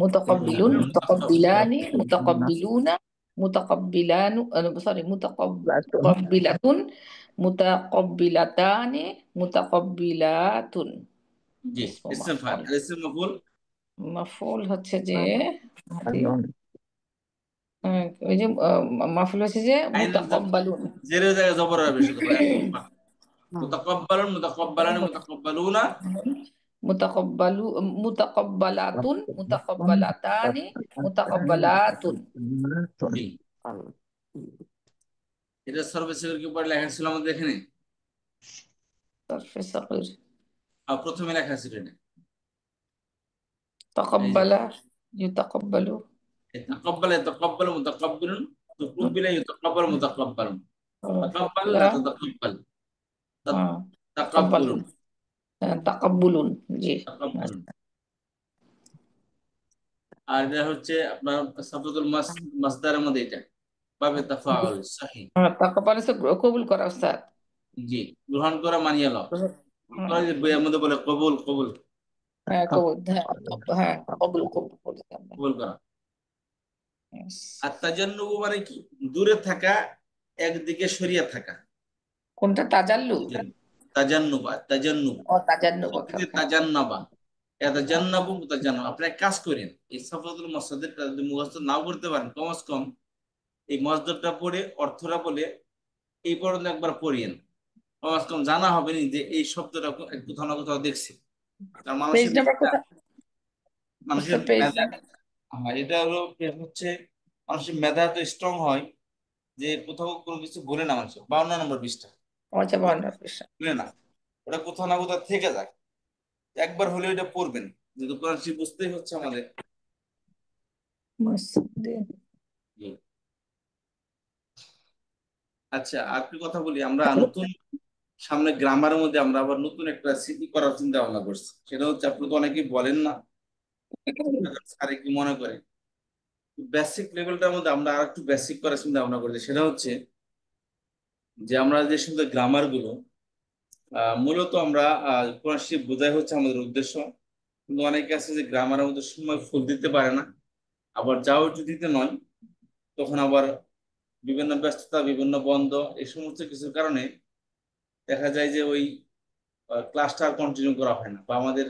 মুতাকাব্বিলুন, মুতাকাব্বিলুন, মুতাকাব্বিলানি, মুতাকাব্বিলুনা, মুতাকাব্বিলানু, সরি, তাকাব্বালাতুন মুতাকাব্বিলাতুন, মুতাকাব্বিলাতানি, মুতাকাব্বিলাতুন। জি, ইসমু ইসম ফাইল। মাফউল। আর ইসম মাফউল, মাফউল হচ্ছে যে তাকাব্বালুন ওই যে মাহফুল হচ্ছে যে আইন মুতাকাব্বালুন। জেরের জায়গায় জবর হবে শুধু মুতাকাব্বালুন মুতাকাব্বালানি মুতাকাব্বালুনা মুতাকাব্বালু মুতাকাব্বালাতুন মুতাকাব্বালাতানি মুতাকাব্বালাতুন। জি এটা সর্বশেষের কি পড়ে লেখা ছিল আমাদের এখানে সরফে সাকির আর প্রথমে লেখা ছিল এটা এই যে তাকাব্বালা ইউতাকাব্বালু। তাকাব্বালা ইয়াতাকাব্বালু মুতাকাব্বিলুন তুকব্বিলা ইউতাকাব্বালু মুতাকাব্বালুন তাকাব্বাল লা লা তাতাকাব্বাল তাকাব্বালুন তাকাব্বুলুন তাকাব্বুলুন। জি তাকাব্বুলুন। আর এটা হচ্ছে আপনার সাবতুল মাসদারের মধ্যে এটা বাবে তাফাউল সহিহ তাকাব্বাল কবুল করা উস্তাদ। জি গ্রহণ করা মানিয়ে লও করা যে বইয়ের মধ্যে বলে কবুল কবুল হ্যাঁ কবুল, হ্যাঁ কবুল কবুল বলতাম। কবুল করা। আর তাজান্নুবু মানে কি দূরে থাকা একদিকে সরিয়ে থাকা কোনটা তাজাল্লু? তাজান্নুবা তাজান্নুব ও তাজান্নুব। তাজান্নাবা ইয়াতাজান্নাবু মুতাজান্নাব আপনি এক কাজ করেন এই সাফাতুল মাসদারটা যদি মুখস্থ নাও করতে পারেন কমস কম এই মসদরটা পড়ে অর্থটা বলে এই পর্যন্ত একবার পড়িয়েন কমস কম জানা হবে না যে এই শব্দটা কোথাও না কোথাও দেখছি কারণ পেজ নাম্বার কোথায়? মানুষের পেজ মেধা এটা হলো হচ্ছে মানুষের মেধা তো স্ট্রং হয় যে কোথাও কোনো কিছু বলে না মানুষ 52 নম্বর পৃষ্ঠা আচ্ছা 52 পৃষ্ঠা বলে না ওটা কোথাও না কোথাও থেকে যায় একবার হলে এটা পড়বেন যেহেতু কোরআন শরীফ বুঝতেই হচ্ছে আমাদের। জি। আচ্ছা আর কি কথা বলি আমরা নতুন সামনে গ্রামারের মধ্যে আমরা আবার নতুন একটা স্মৃতি করার চিন্তা ভাবনা করছি সেটা হচ্ছে আপনি তো অনেকেই বলেন না স্যার কি মনে করে বেসিক লেভেলটার মধ্যে আমরা আর একটু বেসিক করার চিন্তা ভাবনা করছি সেটা হচ্ছে যে আমরা যে সুন্দর গ্রামার গুলো মূলত আমরা কোরআন শরীফ বোঝাই হচ্ছে আমাদের উদ্দেশ্য কিন্তু অনেকে আছে যে গ্রামারের মধ্যে সময় ফুল দিতে পারে না আবার যাও একটু দিতে নয় তখন আবার বিভিন্ন ব্যস্ততা বিভিন্ন বন্ধ এই সমস্ত কিছুর কারণে দেখা যায় যে ওই ক্লাসটা আর কন্টিনিউ করা হয় না বা আমাদের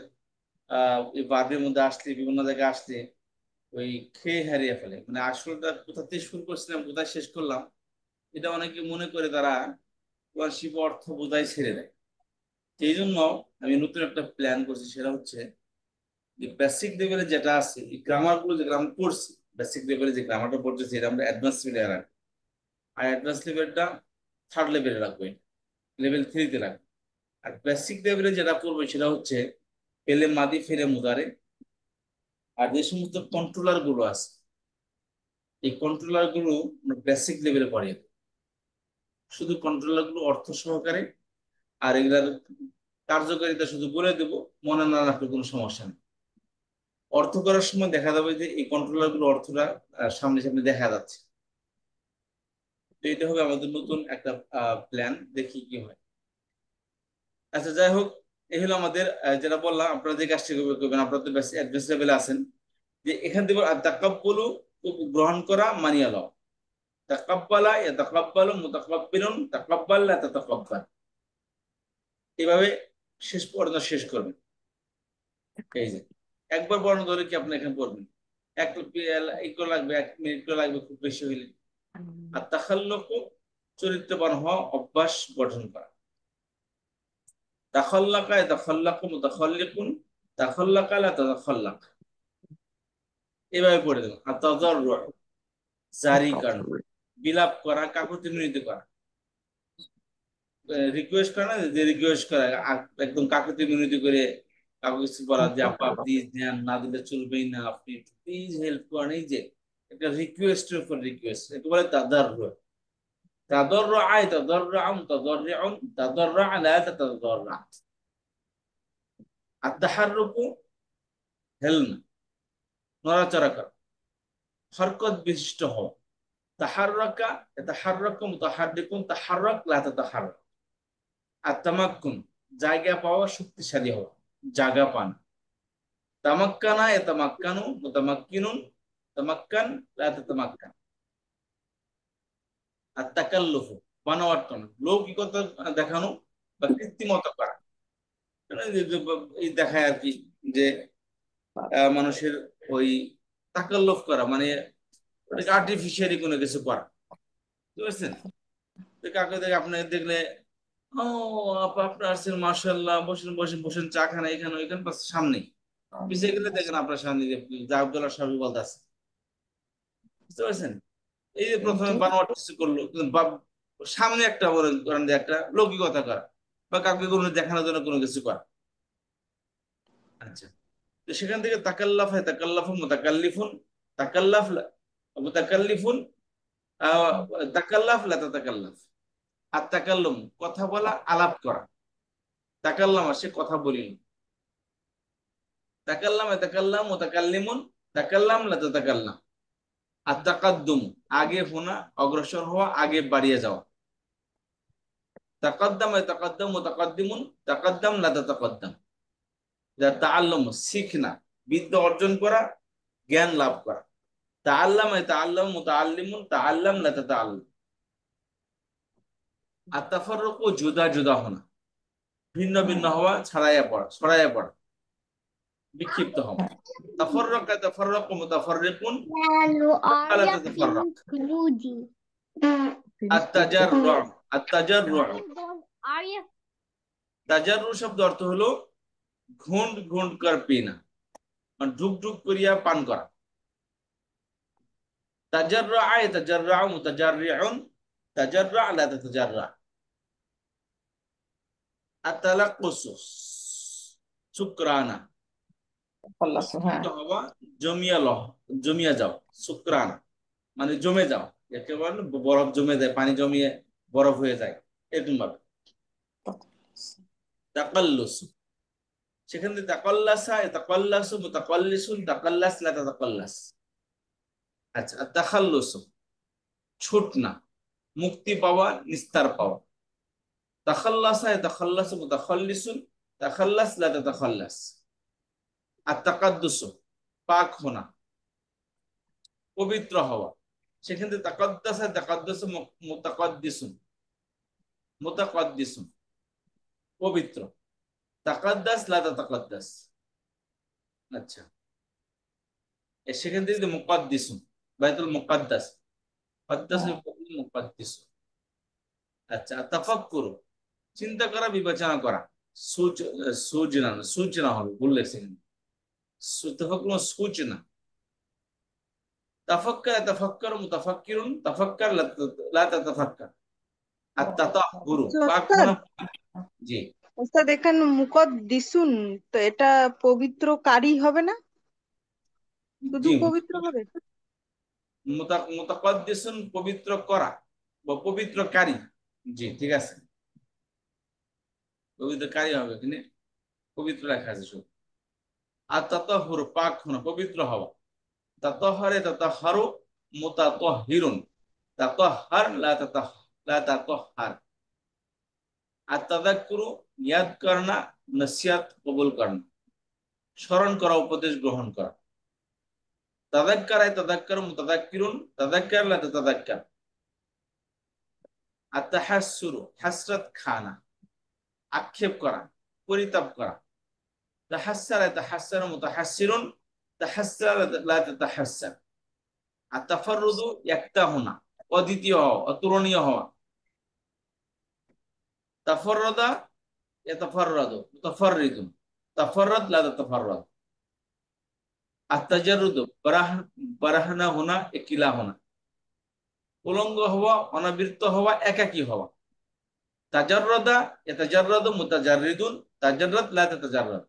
এই বাদের মধ্যে আসলে বিভিন্ন জায়গায় আসলে ওই খেয়ে হারিয়ে ফেলে মানে আসলটা কোথাতে শুরু করছিলাম কোথায় শেষ করলাম এটা অনেকে মনে করে তারা কোরআন শরীফ অর্থ বোঝাই ছেড়ে দেয় সেই জন্য আমি নতুন একটা প্ল্যান করছি সেটা হচ্ছে যে বেসিক লেভেলে যেটা আছে এই গ্রামার গুলো যেগুলো আমরা পড়ছি বেসিক লেভেলে যে গ্রামারটা পড়তেছি এটা আমরা অ্যাডভান্স লেভেলে রাখবো আর অ্যাডভান্স লেভেলটা 3rd লেভেলে রাখবো লেভেল 3-তে রাখবো আর বেসিক লেভেলে যেটা পড়বো সেটা হচ্ছে পেলে মাদি ফেলে মুদারে আর যে সমস্ত কন্ট্রোলার গুলো আছে এই কন্ট্রোলার গুলো বেসিক লেভেলে পড়ে শুধু কন্ট্রোলার গুলো অর্থ সহকারে আর এগুলার কার্যকারিতা শুধু বলে দেব মনে না রাখলে কোনো সমস্যা নেই অর্থ করার সময় দেখা যাবে যে এই কন্ট্রোলার গুলো অর্থটা সামনে সামনে দেখা যাচ্ছে তো এটা হবে আমাদের নতুন একটা প্ল্যান দেখি কি হয়। আচ্ছা যাই হোক এই হলো আমাদের যেটা বললাম আপনারা যে কাজটি করবেন আপনারা তো অ্যাডভান্স লেভেলে আছেন যে এখান থেকে তাকাব্বুলু গ্রহণ করা মানিয়া লও তাকাব্বালা ইয়াতাকাব্বালু মুতাকাব্বিলুন তাকাব্বাল লা তাতাকাব্বাল এইভাবে শেষ পর্যন্ত শেষ করবেন এই যে একবার বর্ণ ধরে কি আপনি এখানে পড়বেন একটু লাগবে 1 মিনিট লাগবে খুব বেশি হইলে আর তাখাল্লুকু চরিত্রবান হওয়া অভ্যাস গঠন করা তাখাল্লাকা ইয়াতাখাল্লাকু মুতাখাল্লিকুন তাখাল্লাকা লা তাতাখাল্লাক এভাবে পড়ে দেবেন আর তাজাররু জারি করা বিলাপ করা কাকুতি মিনতি করা রিকোয়েস্ট করা না যে রিকোয়েস্ট করা একদম কাকুতি মিনতি করে কাউকে কিছু বলা যে আপা প্লিজ ধ্যান না দিলে চলবেই না আপনি প্লিজ হেল্প করেন এই যে একটা রিকোয়েস্টের উপর রিকোয়েস্ট এটা বলে তাদাররু তাদাররু আয় তাদাররুআম তাদাররুন তাদাররুআ লা তাতাদাররু আত-তাহাররুকু হেলনা নড়াচড়া করা হরকত বিশিষ্ট হওয়া তাহাররাকা ইয়াতাহাররাকু মুতাহাররিকুন তাহাররাক লা তাতাহাররাক আত-তামাক্কুন জায়গা পাওয়া শক্তিশালী হওয়া জায়গা পান তামাক্কানা ইয়াতামাক্কানু মুতামাক্কিনুন তামাক্কান লা তাতামাক্কান আত-তাকাল্লুফু বানোয়াট লৌকিকতা দেখানো বা কৃত্রিমতা করা এই দেখায় আর কি যে মানুষের ওই তাকাল্লুফ করা মানে ওটাকে আর্টিফিশিয়ালি কোনো কিছু করা, বুঝতে পারছেন? তো কাউকে দেখে আপনাকে দেখলে, ও আপা আপনার আসছেন, মাশাআল্লাহ, বসেন বসেন বসেন, চা খান এখানে ওইখানে, বাস সামনেই। পিছিয়ে গেলে দেখেন আপনার সামনে যা আব্দুল্লাহ সাহেব বলতে আছে, বুঝতে পারছেন? এই যে প্রথমে বানোয়াট কিছু করলো, কিন্তু সামনে একটা করেন যে একটা লৌকিকতা করা বা কাউকে কোনো দেখানোর জন্য কোনো কিছু করা। আচ্ছা, তো সেখান থেকে তাকাল্লাফ হয়, তাকাল্লাফ মুতাকাল্লিফুন, তাকাল্লাফ মুতাকাল্লিফুন, তাকাল্লাফ লা তাতাকাল্লাফ। আর তাকাল্লুম কথা বলা, আলাপ করা। তাকাল্লাম সে কথা বলিল, তাকাল্লাম তাকাল্লাম মুতাকাল্লিমুন, তাকাল্লাম লা তাতাকাল্লাম। আর তাকাদ্দুম আগে হোনা, অগ্রসর হওয়া, আগে বাড়িয়ে যাওয়া। তাকাদ্দাম তাকাদ্দাম মুতাকাদ্দিমুন, তাকাদ্দাম লা তাতাকাদ্দাম। যা তাআল্লুম শিখনা, বিদ্যা অর্জন করা, জ্ঞান লাভ করা। তাআল্লাম তাআল্লাম মুতাআল্লিমুন, তাআল্লাম লা তাতাআল্লাম। আর তাফাররুকু জুদা জুদা হোনা, ভিন্ন ভিন্ন হওয়া, ছড়াইয়া পড়া, বিক্ষিপ্ত হওয়া। তাফাররাকা তাফাররাকু মুতাফাররিকুন, Hello, লা Arya তাতাফাররাক। Cluji. আত-তাজাররু, আত-তাজাররু, Arya তাজাররু শব্দ অর্থ হলো ঘুন্ড ঘুন্ড কর পিনা, মানে ঢুক ঢুক করিয়া পান করা। তাজাররা ইয়াতাজাররা, মুতাজাররিউন, তাজাররা লা তাতাজাররা। আত-তালাক্কুসু শুকরানা, হ্যাঁ, হওয়া, জমিয়া যাও। শুকরানা মানে জমে যাও, যাকে বলে বরফ জমে যায়, পানি জমিয়ে বরফ হয়ে যায়, এরকম ভাবে। তাকাল্লুসু, সেখান থেকে তাকাল্লাসা, তাকাল্লাসু, মুতাকাল্লিসুন, তাকাল্লাস লা তাতাকাল্লাস। আচ্ছা, আর তাখাল্লুসু ছুটনা, মুক্তি পাওয়া, নিস্তার পাওয়া। তাখাল্লাসা তাখাল্লাসু, মুতাখাল্লিসুন, তাখাল্লাস লা তাতাখাল্লাস। আর তাকাদ্দুসু পাক হোনা, পবিত্র হওয়া। সেখান থেকে তাকাদ্দাসা তাকাদ্দাসু, মুতাকাদ্দিসুন, মুতাকাদ্দিসুন পবিত্র। তাকাদ্দাস লা তাতাকাদ্দাস। আচ্ছা, সেখান থেকে মুকাদ্দিসুন, বাইতুল মুকাদ্দাস, মুকাদ্দাসুল মুকাদ্দিসুন। আচ্ছা, তাফাক্কুরু চিন্তা করা, বিবেচনা করা। সূচনা হবে, বললে সেখানে তাফাক্কুর সূচনা। তাফাক্কার তাফাক্কারু, মুতাফাক্কিরুন, তাফাক্কার লা তাতাফাক্কার। আর তাতাহুরু পাক ওস্তাদ, হোনা। জি, ওস্তাদ এখানে মুকদ্দিসুন, তো এটা পবিত্রকারী হবে না, শুধু জি, পবিত্র হবে? মুতাকাদ্দিসুন পবিত্র করা বা পবিত্রকারী। জি, ঠিক আছে, পবিত্রকারী হবে, এখানে পবিত্র লেখা আছে শুধু। আর তাতাহুরু পাক হোনা, পবিত্র হওয়া। তাতাহারে তাতাহারু, মুতাতাহিরুন, তাতাহার লা তাতাহার। আর তাযাক্কুরু ইয়াদ করনা, নসিহত কবুল করনা, স্মরণ করা, উপদেশ গ্রহণ করা। তাযাক্কারা তাযাক্কারু, মুতাযাক্কিরুন, তাযাক্কার লা তাতাযাক্কার। আর তাহাসসুরু হাসরাত খানা, আক্ষেপ করা, পরিতাপ করা। তাহাসসারা তাহাসসারু, মুতাহাসসিরুন, তাহাসসারা লা তাতাহাসসার। আর তাফাররুদু একটা হোনা, অদ্বিতীয় হওয়া, অতুলনীয় হওয়া। তাফাররাদা ইয়াতাফাররাদু, মুতাফাররিদুন, তাফাররাদ লা তাতাফাররাদ। আর তাজাররুদু বারাহনা হোনা, একিলা হোনা, উলঙ্গ হওয়া, অনাবৃত হওয়া, একাকী হওয়া। তাজাররাদা ইয়াতাজাররাদু, মুতাজাররিদুন, তাজাররাদ লা তাতাজাররাদ।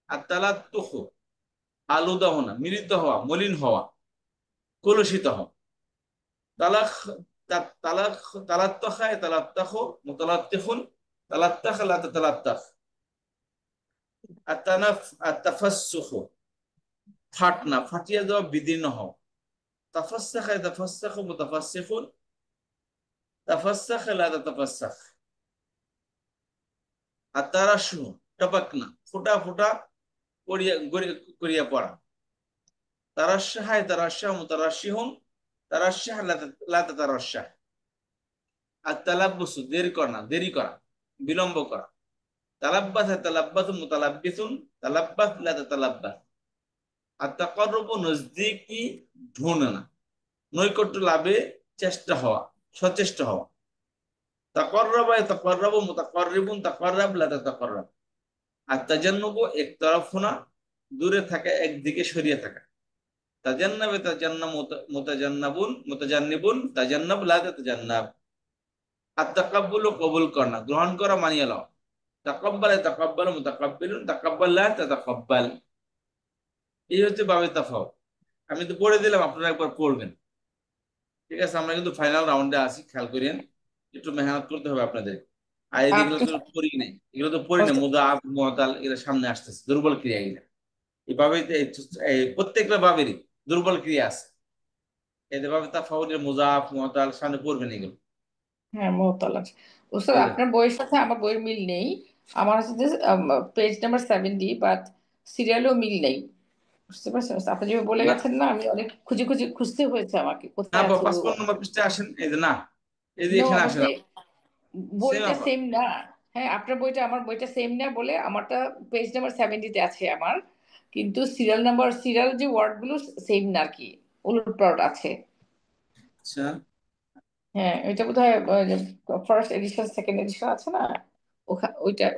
আর তালাত্তুখু আলুদা হোনা, মিলিত হওয়া, মলিন হওয়া, কলুষিত হওয়া। তালাখ তালাখ তালাত্তাখা তালাত্তাখু, মুতালাত্তিখুন, তালাত্তাখা লা তাতালাত্তাখ। আর তাফাসসুখু ফাটনা, ফাটিয়ে দেওয়া, বিদীর্ণ হওয়া। তাফাসসাখা তাফাসসাখু, মুতাফাসসিখুন, তাফাসসাখা লা তাতাফাসসাখ। আর তারাশু টপকনা, ফোঁটা ফোঁটা করিয়া পড়া। তারাশাহায় তারাশাহ, মুতারাশিহুন, তারাশাহ লা তাতারাশাহ। আর তালাব্বুসু দেরি করা, বিলম্ব করা। তালাব্বাস তালাব্বাসু, মুতালাব্বিসুন, তালাব্বাস লা তাতালাব্বাস। আর তাকাররুবু নজদিকি ঢুঁড়না, নৈকট্য লাভে চেষ্টা হওয়া, সচেষ্ট হওয়া। তাকাররাবা ইয়াতাকাররাবু, মুতাকাররিবুন তাকাররাব লা তাতাকাররাব। আর তাজান্নুবু একতরফুনা, দূরে থাকা, একদিকে সরিয়ে থাকা। তাজান্নাবে তাজান্নাব, মুতাজান্নাবুন মুতাজান্নিবুন তাজান্নাব লা তাতাজান্নাব। আর তাকাব্বুলু, কবুল করা, গ্রহণ করা, মানিয়ে লও। তাকাব্বালা তাকাব্বালু, মুতাকাব্বিলুন তাকাব্বাল লা তাতাকাব্বাল। এই হচ্ছে বাবে তাফাউত। আমি তো পড়ে দিলাম, আপনারা একবার পড়বেন। ঠিক আছে, আমরা কিন্তু ফাইনাল রাউন্ডে আসি, খেয়াল করিয়েন। একটু মেহনত করতে হবে আপনাদের। আর এগুলো আপনি তো পড়ি নাই, এগুলো তো পড়ি না। মুদাআফ, মুআতাল এগুলো সামনে আসতেছে, দুর্বল ক্রিয়া এগুলো। এইভাবে এই প্রত্যেকটা ভাবেরই দুর্বল ক্রিয়া আছে। এদের ভাবে তাফাউলের মুদাআফ, মুআতাল সামনে পড়বেন এগুলো। হ্যাঁ, মোতালাক। ওস্তাদ, বুঝলেন? আপনার বইয়ের সাথে আমার বইয়ের মিল নেই। আমার হচ্ছে পেজ নাম্বার 70, বাট সিরিয়ালও মিল নেই। বুঝতে পারছেন ওস্তাদ? আপনি যেভাবে বলে না গেছেন না, আমি অনেক খুঁজে খুঁজে খুঁজতে হয়েছে আমাকে, না, কোথায় আছে 55 নম্বর পৃষ্ঠায় আসেন, এই যে না, এই যে নো, এখানে আমার আসেন। সেম বইটা আপা, সেম না। হ্যাঁ, আপনার বইটা আমার বইটা সেম না বলে আমারটা পেজ নাম্বার 70-তে আছে আমার, কিন্তু সিরিয়াল যে ওয়ার্ড গুলো সেম না আর কি, উলট পালট আছে। আচ্ছা। হ্যাঁ, এটা বোধহয় ফার্স্ট এডিশন সেকেন্ড এডিশন আছে না,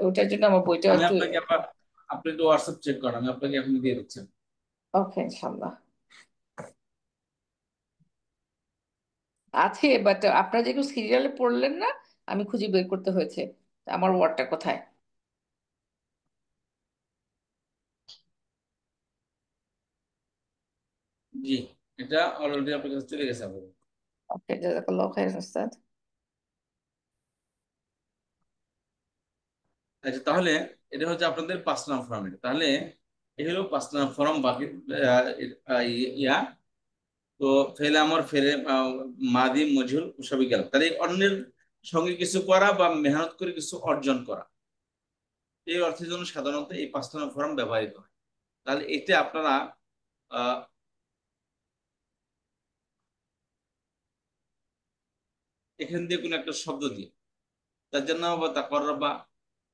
ওইটার জন্য আমার বইটা আমি একটু। আপনাকে আপনি একটু হোয়াটসঅ্যাপ চেক করেন, আমি আপনাকে এখন দিয়ে দিচ্ছি। ওকে, ইনশাল্লাহ আছে, বাট আপনারা যেগুলো সিরিয়ালে পড়লেন না, আমি খুঁজে বের করতে হয়েছে আমার ওয়ার্ডটা কোথায়। জি, এটা অলরেডি আপনার কাছে চলে গেছে আপনার। ওকে, জাযাকাল্লাহু খাইরান উস্তাদ। আচ্ছা, তাহলে এটা হচ্ছে আপনাদের 5 নম্বর ফর্ম। তাহলে এই হলো 5 নম্বর ফর্ম। বাকি ইয়া তো ফেলে আমার ফেলে মাদি মজহুর সবই গেল। তাহলে অন্যের সঙ্গে কিছু করা বা মেহনত করে কিছু অর্জন করা, এই অর্থের জন্য সাধারণত এই 5 নম্বর ফর্ম ব্যবহৃত হয়। তাহলে এটা আপনারা আহ, এখান দিয়ে কোনো একটা শব্দ দিয়ে, তার জন্য বা তা কর বা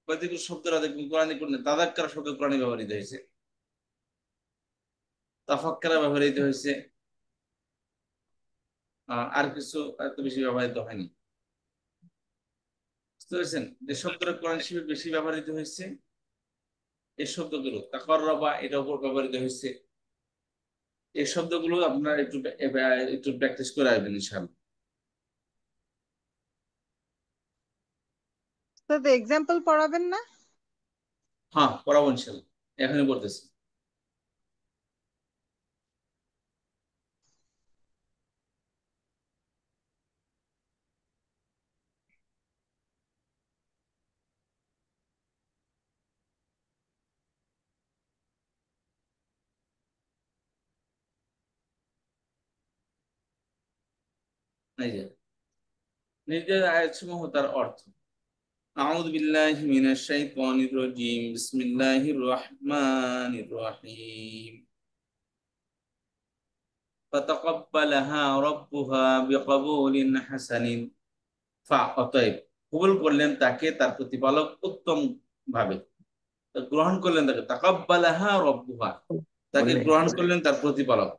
কয়েকটি শব্দরা দেখবেন কোরআনে কোরআনে তাদাক্কারা শব্দ কোরআনে ব্যবহৃত হয়েছে, তাফাক্কারা ব্যবহৃত হয়েছে। আর কিছু এত বেশি ব্যবহৃত হয়নি। বুঝতে পেরেছেন? যে শব্দটা কোরআন শরীফে বেশি ব্যবহৃত হয়েছে, এই শব্দগুলো তাকাররাবা এটার উপর ব্যবহৃত হয়েছে। এই শব্দগুলো আপনারা একটু প্র্যাকটিস করে আসবেন ইনশাআল্লাহ। তো এক্সাম্পল পড়াবেন না? হ্যাঁ, পড়াবো ইনশাআল্লাহ, এখনই পড়তেছি। এই যে নিজের আয়াতসমূহ তার অর্থ। আউযু বিল্লাহি মিনাশ শাইতানির রাজীম, বিসমিল্লাহির রহমানির রহিম। ফাতাকাব্বালাহা রাব্বুহা বিকবুলিন হাসানিন। অতএব কবুল করলেন তাকে তার প্রতিপালক উত্তম ভাবে। গ্রহণ করলেন তাকে, তাকাব্বালাহা রাব্বুহা, তাকে বললেন গ্রহণ করলেন তার প্রতিপালক।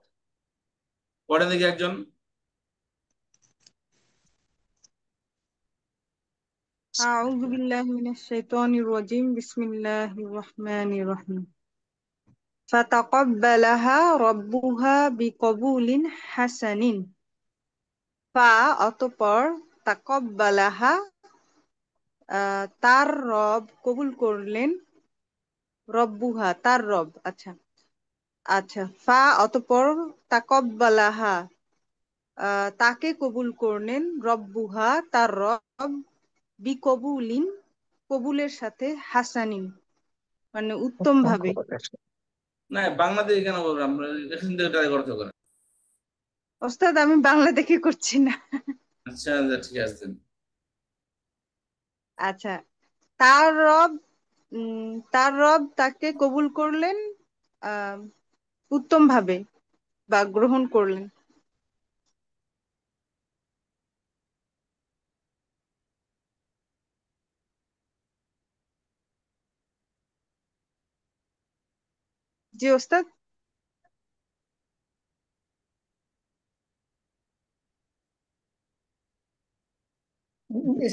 পড়ে দেখি একজন। আউযু বিল্লাহি মিনাশ শাইতানির রাজিম, বিসমিল্লাহির রহমানির রহিম। ফাতাকাব্বালাহা রাব্বুহা বিকবুলিন হাসানিন। ফা অতঃপর, তাকাব্বালাহা তার রব কবুল করলেন, রব্বুহা তার রব, আচ্ছা আচ্ছা, ফা অতঃপর তাকাব্বালাহা তাকে কবুল করলেন, রব্বুহা তার রব, বিকবুলিন কবুলের সাথে, হাসানিন মানে উত্তম উত্তম ভাবে। খবর আছে। না, বাংলাদেশে কেন বলবো, আমরা এখান থেকে ট্রাই করতে পারেন। ওস্তাদ আমি বাংলা দেখে করছি না। আচ্ছা আচ্ছা, ঠিক আছে। আচ্ছা, তার রব তার রব তাকে কবুল করলেন আহ উত্তম ভাবে বা গ্রহণ করলেন। জি ওস্তাদ।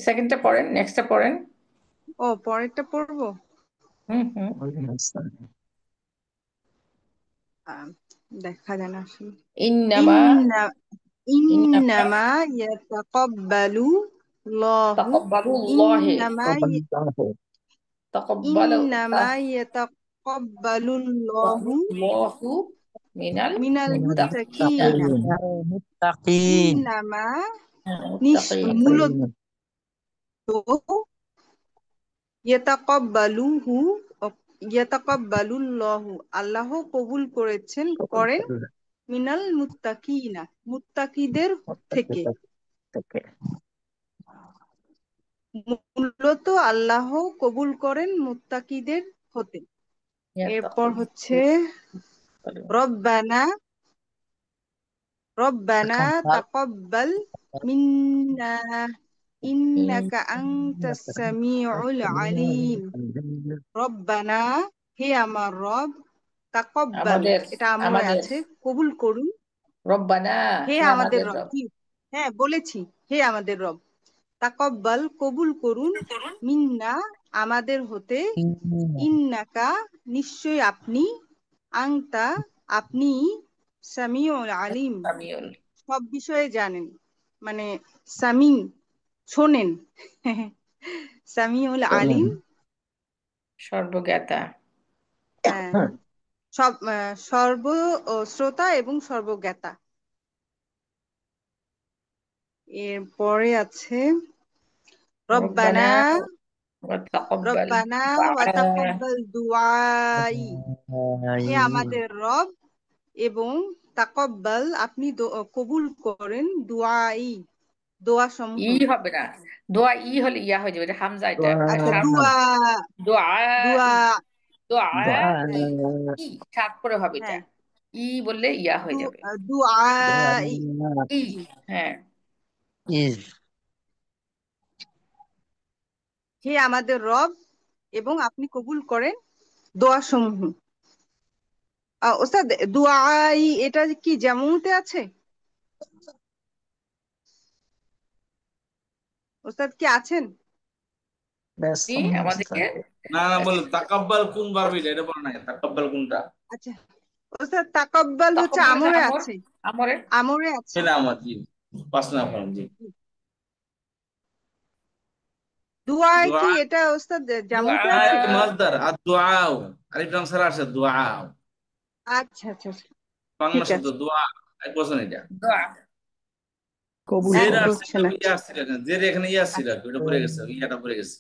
সেকেন্ডটা পড়েন, নেক্সটটা পড়েন। ও পরেরটা পড়বো। হুম। দেখা যায় না আসলে। ইন্নামা ইন্নামা ইয়াতাকাব্বালু লাহু তাকাব্বালুল্লাহি ইন্নামা ইয়াতাকাব্বালুল্লাহু তাকাব্বালুল্লাহু মিনাল মিনাল মুত্তাকিন। মুত্তাকিনা। মুত্তাকিন ইন্নামা মুত্তাকিন। মূলত ইয়াতাকাব্বালুল্লাহু আল্লাহ কবুল করেন মিনাল মুত্তাকিনা মুত্তাকিদের থেকে। মূলত আল্লাহ কবুল করেন মুত্তাকিদের হতে। এরপর হচ্ছে রব্বানা তাকাব্বাল মিন্না ইন্নাকা আনতাস সামিউল আলিম। রব্বানা হে আমার রব, তাকাব্বাল এটা আমরে আছে, কবুল করুন। রব্বানা হে আমাদের রব, কি হ্যাঁ বলেছি, হে আমাদের রব, তাকাব্বাল কবুল করুন, মিন্না আমাদের হতে, ইন্নাকা নিশ্চয় আপনি, আংতা আপনি, সামিউল আলিম সব বিষয়ে জানেন, মানে সামি শোনেন, সামিউল আলিম সর্বজ্ঞাতা। হ্যাঁ সব সর্বশ্রোতা এবং সর্বজ্ঞাতা। এরপরে আছে রব্বানা ওয়া তাকাব্বাল দুআই, হে আমাদের রব এবং তাকাব্বাল আপনি কবুল করেন দুআই দোয়া সমূহ। হবে না, দোয়া হলে ইয়া হয়ে যাবে, এটা হামজা, এটা আচ্ছা দোয়া দোয়া দোয়া সাত করে হবে, এটা বললে ইয়া হয়ে যাবে, দুআই। হ্যাঁ। হে আমাদের রব এবং আপনি কবুল করেন দোয়া সমূহ। ওস্তাদ দুআই এটা কি জামুতে আছে? ওস্তাদ কি আছেন? আমাদেরকে না বল তাকাব্বাল কোন ভার্ব, এটা বল না, তাকাব্বাল কোনটা? আচ্ছা ওস্তাদ তাকাব্বাল হচ্ছে আমরে আছে, আমরে আছে। এটা আমার জি পাঁচ না ফরম জি। দুআ কি এটা ওস্তাদ জামুতে আছে? মাসদার আদ-দুআ, আলিফ লাম সারা আছে দুআ। আচ্ছা আচ্ছা বাংলা শব্দ দোয়া, এক বছর এটা দোয়া কবুল জের করো। আসছে না, ইয়া আসছে না, জের এখানে ইয়া আসছে না, এটা পড়ে গেছে, ইয়াটা পড়ে গেছে,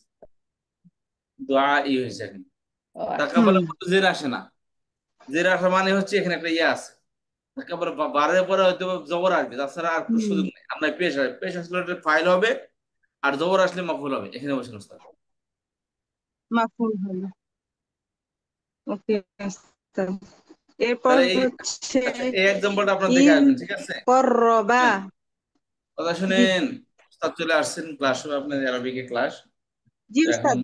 দোয়া হয়েছে এখানে। তাকাব্বাল জের আসে না, জের আসা মানে হচ্ছে এখানে একটা ইয়া আছে, তাকাব্বাল বারের পরে হয়তো জবর আসবে, তাছাড়া আর কোনো সুযোগ নেই। আমরা পেশ আসলে এটা ফাইল হবে, আর জবর আসলে মাফুল হবে। এখানে বসে ওস্তাদ মাফুল হবে। ওকে এরপর হচ্ছে এই एग्जांपलটা আপনারা দেখে আসবেন, ঠিক আছে? করবা কথা শুনেন, ওস্তাদ চলে আসছেন ক্লাস হবে আপনাদের আরবিকে ক্লাস। জি ওস্তাদ।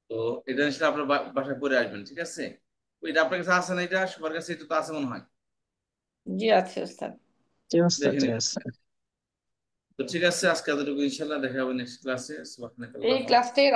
তো এটা নিশ্চয়ই আপনার বাসায় পড়ে আসবেন, ঠিক আছে? এটা আপনার কাছে আছে না? এটা সবার কাছে এটা তো আছে মনে হয়। জি আছে ওস্তাদ। তো ঠিক আছে, আজকে এতটুকু, ইনশাআল্লাহ দেখা হবে নেক্সট ক্লাসে। এই ক্লাসটাই